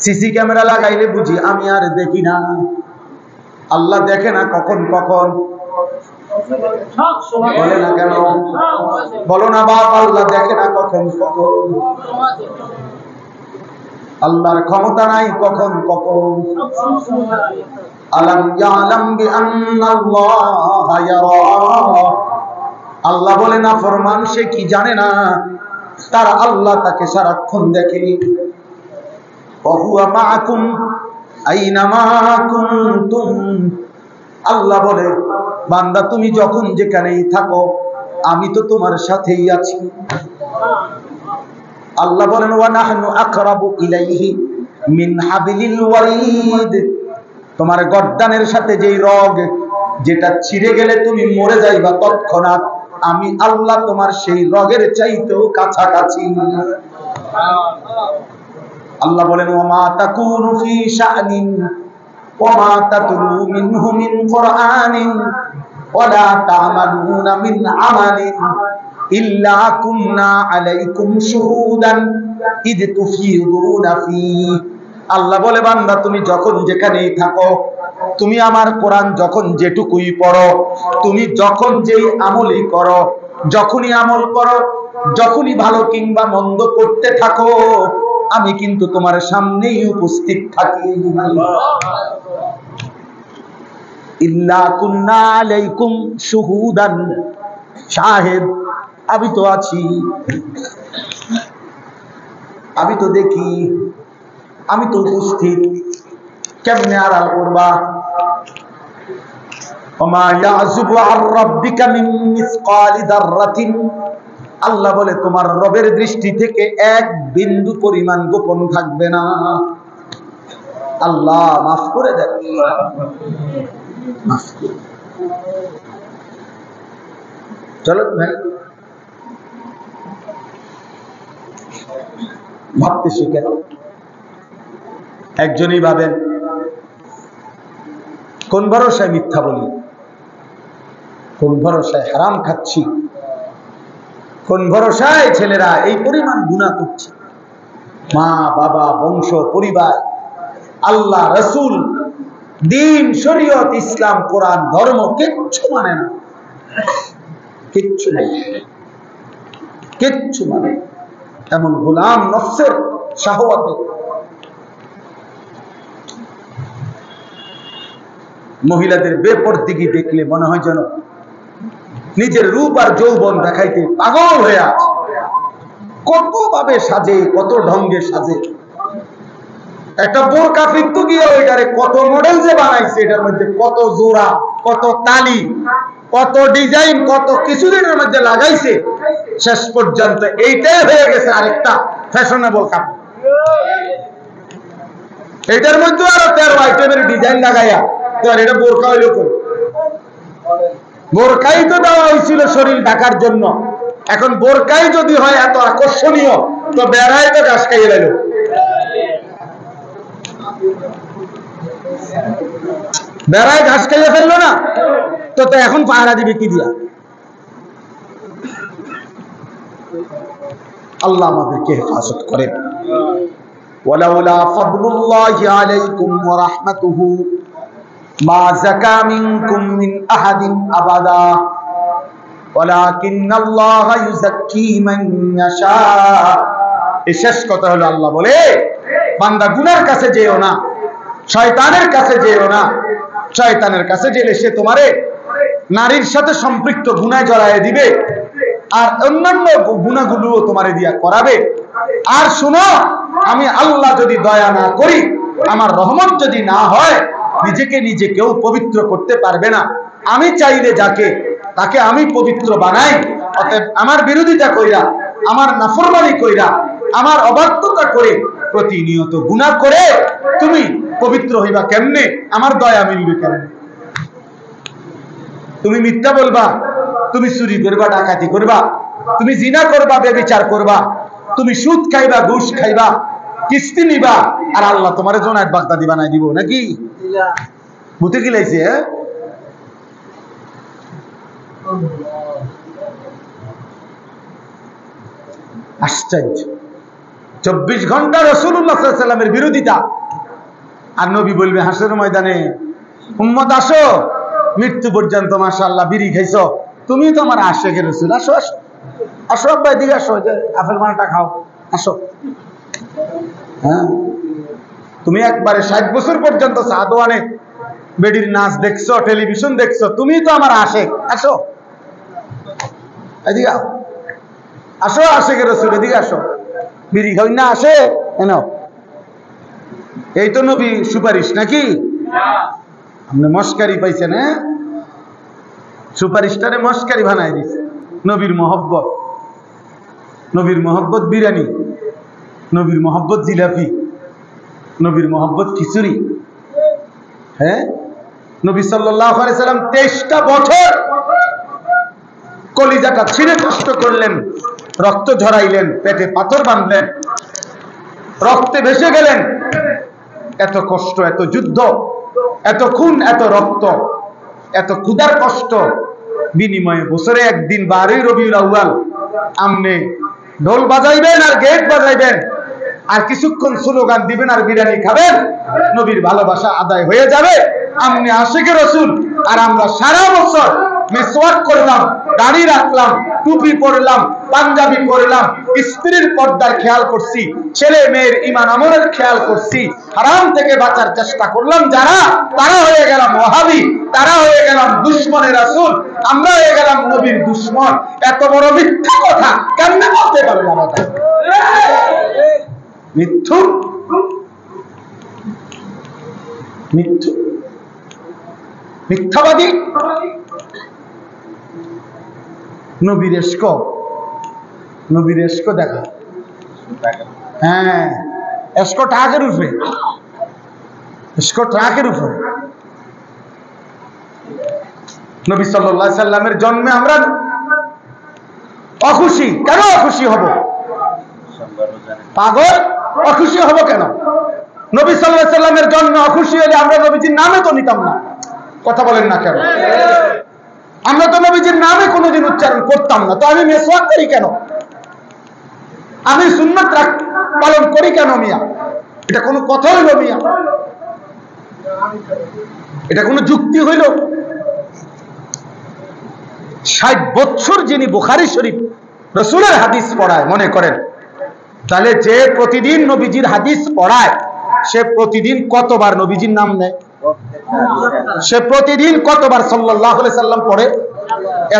সিসি ক্যামেরা লাগাইলে বুঝি আমি আর দেখি না? আল্লাহ দেখে না কখন কখন? বলে না কেন? বলো না বাপ, আল্লাহ দেখে না কখন কখন? আল্লাহর ক্ষমতা নাই কখন কখন? আলাম ইয়ালাম বিআন্নাল্লাহা ইয়ারা। আল্লাহ বলে না ফরমান সে কি জানে না তার আল্লাহ তাকে সারাক্ষণ দেখে। ওয়া হুয়া মাআকুম আইনামা কুনতুম। আল্লাহ বলে বান্দা তুমি যখন যেখানেই থাকো আমি তো তোমার সাথেই আছি। আল্লাহ বলেন ওয়া নাহনু আকরাবু ইলাইহি মিন হাবিলিল ওয়ারিদ। তোমার গর্দানের সাথে যেই রগ যেটা ছিঁড়ে গেলে তুমি মরে যাইবা তৎক্ষণাৎ, আমি আল্লাহ তোমার সেই রগের চাইতেও কাছাকাছি। আল্লাহ বলেন ওয়া মা তাকুনু ফি শা'নিন ওয়া মা তাতলু মিনহু মিন কুরআনিন ওয়া লা তা'মালুনা মিন আমালিন ইল্লা কুননা আলাইকুম শুহুদান ইদ তুফিদুনা ফি। আল্লাহ বলে বান্দা তুমি যখন যেখানেই থাকো, তুমি আমার কোরআন যখন যেটুকুই পড়ো, তুমি যখন যেই আমলই করো, যখনই আমল করো, যখনই ভালো কিংবা মন্দ করতে থাকো, আমি কিন্তু তোমার সামনেই উপস্থিত থাকি। ইল্লা কুননা আলাইকুম শুহুদান, শাহিদ আমি তো আছি, আমি তো দেখি, আমি তো উপস্থিত। কেমনে আড়াল করবা? ওমা ইয়াযুবু আর রাব্বিকা মিন মিসকালি যাররাতিন। আল্লাহ বলে তোমার রবের দৃষ্টি থেকে এক বিন্দু পরিমাণ গোপন থাকবে না। আল্লাহ মাফ করে দেন। চলো ভাই ভাবতে শিখেন। একজনই ভাবেন কোন ভরসায় মিথ্যা বলি, কোন ভরসায় হারাম খাচ্ছি, কোন ভরসায় ছেলেরা এই পরিমাণ গুনাহ করছে। মা বাবা, বংশ পরিবার, আল্লাহ রাসূল, দিন, শরীয়ত, ইসলাম, কোরআন, ধর্ম কিচ্ছু মানে না, কিচ্ছু নাই, কিচ্ছু মানে। এমন গোলাম নফসের শাহওয়াতে মহিলাদের বেপরদিগি দেখলে মনে হয় যেন নিজের রূপ আর যৌবন দেখাইতে পাগল হয়ে আছে। কত ভাবে সাজে, কত ঢঙ্গে সাজে। একটা বোরকা কিন্তু গিয়ে ওইটারে কত মডেল যে বানাইছে, এটার মধ্যে কত জোড়া, কত তালি, কত ডিজাইন, কত কিছুদিনের মধ্যে লাগাইছে, শেষ পর্যন্ত এইটাই হয়ে গেছে আরেকটা ফ্যাশনেবল কাপড়। এটার মধ্যে আরো 13 আইটেমের ডিজাইন লাগাইয়া তো আর এটা বোরকা হইল কই? বোরকাই তো দেওয়া হয়েছিল শরীর ঢাকার জন্য। এখন বোরকাই যদি হয় এত আকর্ষণীয়, তো বেড়াই তো ঘাস খাইয়ে গেল। বেড়ায় ঘাস খাইয়ে ফেললো না, তো এখন পাহারা দিবে কি দিয়া? আল্লাহ আমাদেরকে হেফাজত করেন। ওয়ালাউলা ফাদলুল্লাহি আলাইকুম ওয়া রাহমাতুহু মা যাকা মিনকুম মিন আহাদিন আবাদা ওয়ালাকিন্নাল্লাহা ইউযাক্কি মান ইয়াশা। এই শেষ কথা হলো আল্লাহ বলে, বান্দা গুনার কাছে যেও না, শয়তানের কাছে যেও না। শয়তানের কাছে গেলে সে তোমারে নারীর সাথে সম্পৃক্ত গুনায় জড়ায় দিবে, আর অন্যান্য গুনাহগুলোও তোমারে দিয়া করাবে। আর শুনো, আমি আল্লাহ যদি দয়া না করি, আমার রহমত যদি না হয়, নিজেকে নিজে কেউ পবিত্র করতে পারবে না। আমি চাইলে যাকে তাকে আমি পবিত্র বানাই। অতএব আমার বিরোধিতা কইরা, আমার নাফরমানি কইরা, আমার অবাধ্যতা করে, প্রতিনিয়ত গুনাহ করে তুমি পবিত্র হইবা কেমনে? আমার দয়া মিলবে কেমনে? তুমি মিথ্যা বলবা, তুমি চুরি করবা, ডাকাতি করবা, তুমি জিনা করবা, ব্যভিচার করবা, তুমি সুদ খাইবা, ঘুষ খাইবা, কিস্তি নিবা, আর আল্লাহ তোমার জোনায়েত বাগদাদি বানাই দিব নাকি? ভূতে কি লাইছে? আশ্চর্য। 24 ঘন্টা রাসূলুল্লাহ সাল্লাল্লাহু আলাইহি ওয়াসাল্লামের বিরোধিতা, আর নবী বলবে হাসরের ময়দানে, উম্মত আসো, মৃত্যু পর্যন্ত মাশাআল্লাহ বিড়ি খাইছো, তুমি তো আমার আশিকের রাসূল, আসো আসো আসো, আব্বা এদিকে আসো, যে আপেল মালটা খাও, আসো। হ্যাঁ, তুমি একবারে 60 বছর পর্যন্ত সাদওয়ানে বেডির নাচ দেখছো, টেলিভিশন দেখছো, তুমি তো আমার আশিক, আসো এদিকে আসো, আশিকের রাসূল এদিকে আসো, বিড়ি খাই না আসে এনো। এই তো নবী সুপারিশ নাকি? আপনি মস্কারি পাইছেন? হ্যাঁ, সুপারিশটারে মস্কারি বানাই দিছে। নবীর মহব্বত, নবীর মহব্বত বিরিয়ানি, নবীর মহব্বত জিলাপি, নবীর মহব্বত খিচুড়ি। হ্যাঁ, নবী সাল্লাল্লাহু আলাইহি সাল্লাম 23টা বছর কলিজাটা ছিঁড়ে কষ্ট করলেন, রক্ত ঝরাইলেন, পেটে পাথর বাঁধলেন, রক্তে ভেসে গেলেন। এত কষ্ট, এত যুদ্ধ, এত খুন, এত রক্ত, এত ক্ষুধার কষ্ট বিনিময়ে বছরে একদিন 12 রবিউল আউয়াল আমনে ঢোল বাজাইবেন আর গেট বাজাইবেন, আর কিছুক্ষণ স্লোগান দিবেন আর বিরিয়ানি খাবেন, নবীর ভালোবাসা আদায় হয়ে যাবে। আমনে আশিকে রাসূল, আর আমরা সারা বছর মিসওয়াক করলাম, দাড়ি রাখলাম, টুপি পরলাম, পাঞ্জাবি পরলাম, স্ত্রীর পর্দার খেয়াল করছি, ছেলে মেয়ের ঈমান আমলের খেয়াল করছি, হারাম থেকে বাঁচার চেষ্টা করলাম যারা, তারা হয়ে গেলাম ওয়াহাবি, তারা হয়ে গেলাম দুশমনের রাসূল, আমরা হয়ে গেলাম নবীর দুশমন। এত বড় মিথ্যা কথা কেমনে বলতে পারলাম আমরা? মিথ্যু, মিথ্যু, মিথ্যাবাদী। নবীর ইশক, নবীর ইশক দেখা। হ্যাঁ, ইশক ট্রাকের উপরে, ইশক ট্রাকের উপরে। নবী সাল্লাল্লাহু আলাইহি সাল্লামের জন্মে আমরা অখুশি। কেন অখুশি হব? পাগল, অখুশি হব কেন? নবী সাল্লাল্লাহু আলাইহি সাল্লামের জন্মে অখুশি হলে আমরা নবীজির নামে তো নিতাম না। কথা বলেন না কেন? আমরা তো নবীজির নামে কোনোদিন উচ্চারণ করতাম না, তো আমি মিসওয়াক করি কেন? আমি সুন্নাত পালন করি কেন মিয়া? এটা কোনো কথা হইল মিয়া? এটা কোনো যুক্তি হইল? 60 বছর যিনি বুখারী শরীফ রাসূলের হাদিস পড়ায়, মনে করেন, তাহলে যে প্রতিদিন নবীজির হাদিস পড়ায়, সে প্রতিদিন কতবার নবীজির নাম নেয়? সে প্রতিদিন কতবার সাল্লাল্লাহু আলাইহি সাল্লাম পড়ে?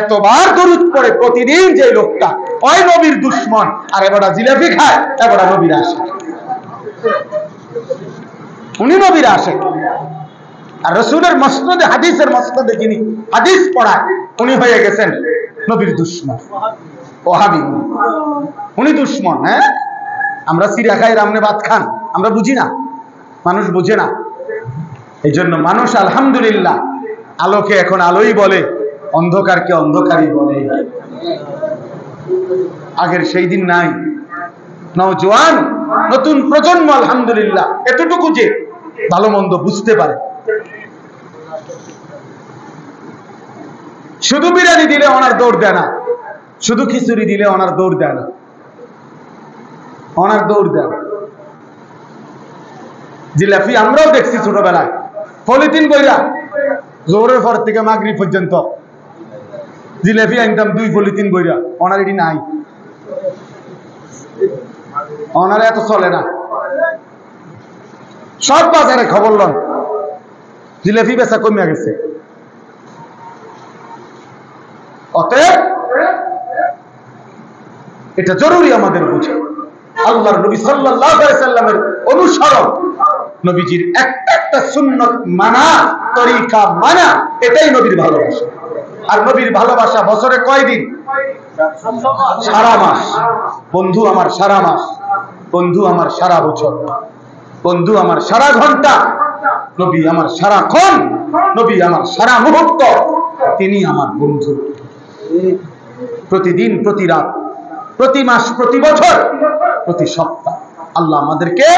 এতবার দরুদ পড়ে প্রতিদিন যে লোকটা, ওই নবীর দুশ্মন। আর এবারে জিলাপি খায়, এবারে নবীর আশিক। উনি নবীর আশিক। আর রাসূলের মসনদে, হাদিসের মসনদে যিনি হাদিস পড়ায়, উনি হয়ে গেছেন নবীর দুশ্মন, ওহাবী। উনি দুশ্মন। হ্যাঁ, আমরা সিরা খাই, রামনে ভাত খান, আমরা বুঝি না, মানুষ বুঝে না। এই জন্য মানুষ আলহামদুলিল্লাহ আলোকে এখন আলোই বলে, অন্ধকারকে অন্ধকারই বলে। আগের সেই দিন নাই। নওজোয়ান নতুন প্রজন্ম আলহামদুলিল্লাহ এতটুকু যে ভালো মন্দ বুঝতে পারে। শুধু বিরিয়ানি দিলে ওনার দৌড় দেয় না, শুধু খিচুড়ি দিলে ওনার দৌড় দেয় না, ওনার দৌড় দেয়। জিলাপি আমরাও দেখছি ছোটবেলায়, পলিথিন বইরা জোরের পর থেকে মাগরিব পর্যন্ত জিলাপি আনতাম 2 পলিথিন বইরা। ওনার এটি নাই, ওনার এত চলে না। সব বাজারে খবর লন, জিলাপি বেচা কমে গেছে। অতএব এটা জরুরি আমাদের বুঝে। আল্লাহর নবী সাল্লাল্লাহু আলাইহি সাল্লামের অনুসরণ, নবীজির একটা সুন্নাত মানা, তরিকা মানা, এটাই নবীর ভালোবাসা। আর নবীর ভালোবাসা বছরে কয় দিন? সারা মাস। বন্ধু আমার সারা মাস, বন্ধু আমার সারা বছর, বন্ধু আমার সারা ঘন্টা, নবী আমার সারাক্ষণ, নবী আমার সারা মুহূর্ত, তিনি আমার বন্ধু। প্রতিদিন, প্রতি রাত, প্রতি মাস, প্রতি বছর, প্রতি সপ্তাহ আল্লাহ আমাদেরকে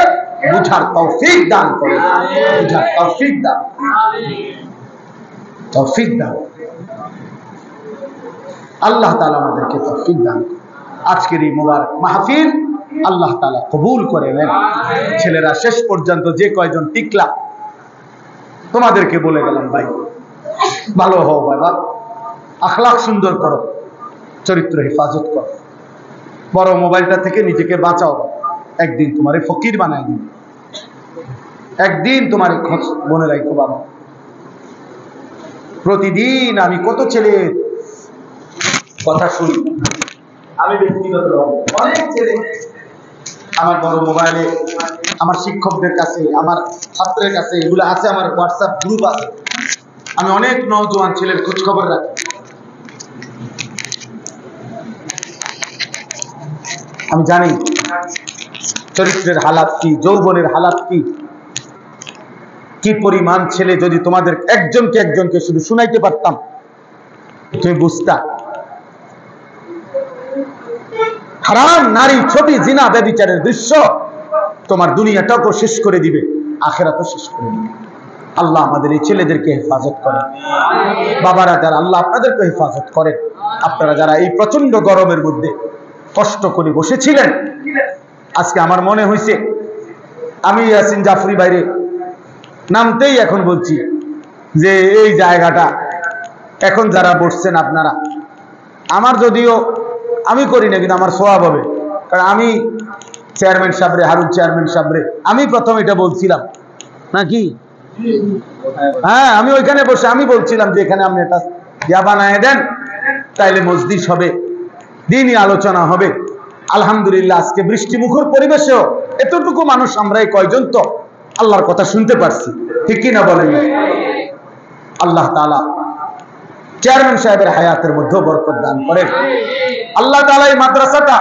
বুঝার তৌফিক দান করে, বুঝার তৌফিক দান, তৌফিক দান। আল্লাহ তাআলা আমাদেরকে তৌফিক দান। আজকের এই মুবারক মাহফিল আল্লাহ তাআলা কবুল করে নেন। ছেলেরা শেষ পর্যন্ত যে কয়জন টিকলা, তোমাদেরকে বলে গেলাম ভাই, ভালো হও বাবা, আখলাক সুন্দর করো, চরিত্র হেফাজত করো, বড় মোবাইলটা থেকে নিজেকে বাঁচাও। একদিন তোমারে ফকির বানায় দিন, একদিন তোমারে খোঁজ মনে রাখো বাবা। প্রতিদিন আমি কত ছেলের কথা শুনি, আমি ব্যক্তিগত অনেক ছেলে আমার বড় মোবাইলে, আমার শিক্ষকদের কাছে, আমার ছাত্রের কাছে এগুলো আছে, আমার হোয়াটসঅ্যাপ গ্রুপ আছে। আমি অনেক নওজোয়ান ছেলের খোঁজ খবর রাখি। আমি জানি চরিত্রের হালাত কি, যৌবনের হালাত কি, কি পরিমাণ ছেলে। যদি তোমাদের একজনকে শুধু শুনাইতে পারতাম, তুমি বুঝতা। হারাম নারী, ছবি, জিনা, ব্যভিচারের দৃশ্য তোমার দুনিয়াটাও শেষ করে দিবে, আখিরাতও শেষ করে দিবে। আল্লাহ আমাদের এই ছেলেদেরকে হেফাজত করেন। বাবারা যারা, আল্লাহ আপনাদেরকে হেফাজত করেন। আপনারা যারা এই প্রচন্ড গরমের মধ্যে কষ্ট করে বসেছিলেন, আজকে আমার মনে হয়েছে আমি ইয়াসিন জাফরি বাইরে নামতেই এখন বলছি যে এই জায়গাটা এখন যারা বসছেন আপনারা, আমার যদিও আমি করি না, কিন্তু আমার সওয়াব হবে। কারণ আমি চেয়ারম্যান সাহেবরে, হারুন চেয়ারম্যান সাহেবরে আমি প্রথম এটা বলছিলাম নাকি, হ্যাঁ, আমি ওইখানে বসে আমি বলছিলাম যে এখানে আপনি একটা ইয়া বানায় দেন, তাইলে মজলিস হবে, দিনই আলোচনা হবে। আলহামদুলিল্লাহ আজকে বৃষ্টি মুখর পরিবেশেও এতটুকু মানুষ আমরা এই কয়জন তো আল্লাহর কথা শুনতে পারছি, ঠিক কিনা বলেন? আল্লাহ তাআলা চেয়ারম্যান সাহেবের হায়াতের মধ্যে বরকত দান করেন। আল্লাহ তাআলা এই মাদ্রাসাটা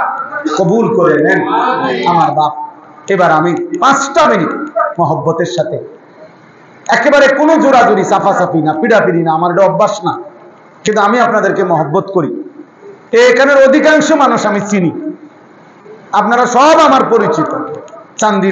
কবুল করে নেন। আমার বাপ, এবার আমি 5টা মিনিট মহব্বতের সাথে, একেবারে কোনো জোরাজুরি, সাফাসাফি না, পিড়াপিড়ি না, আমার এটা অভ্যাস না, কিন্তু আমি আপনাদেরকে মহব্বত করি। এখানের অধিকাংশ মানুষ আমি চিনি, আপনারা সব আমার পরিচিত। চান্দি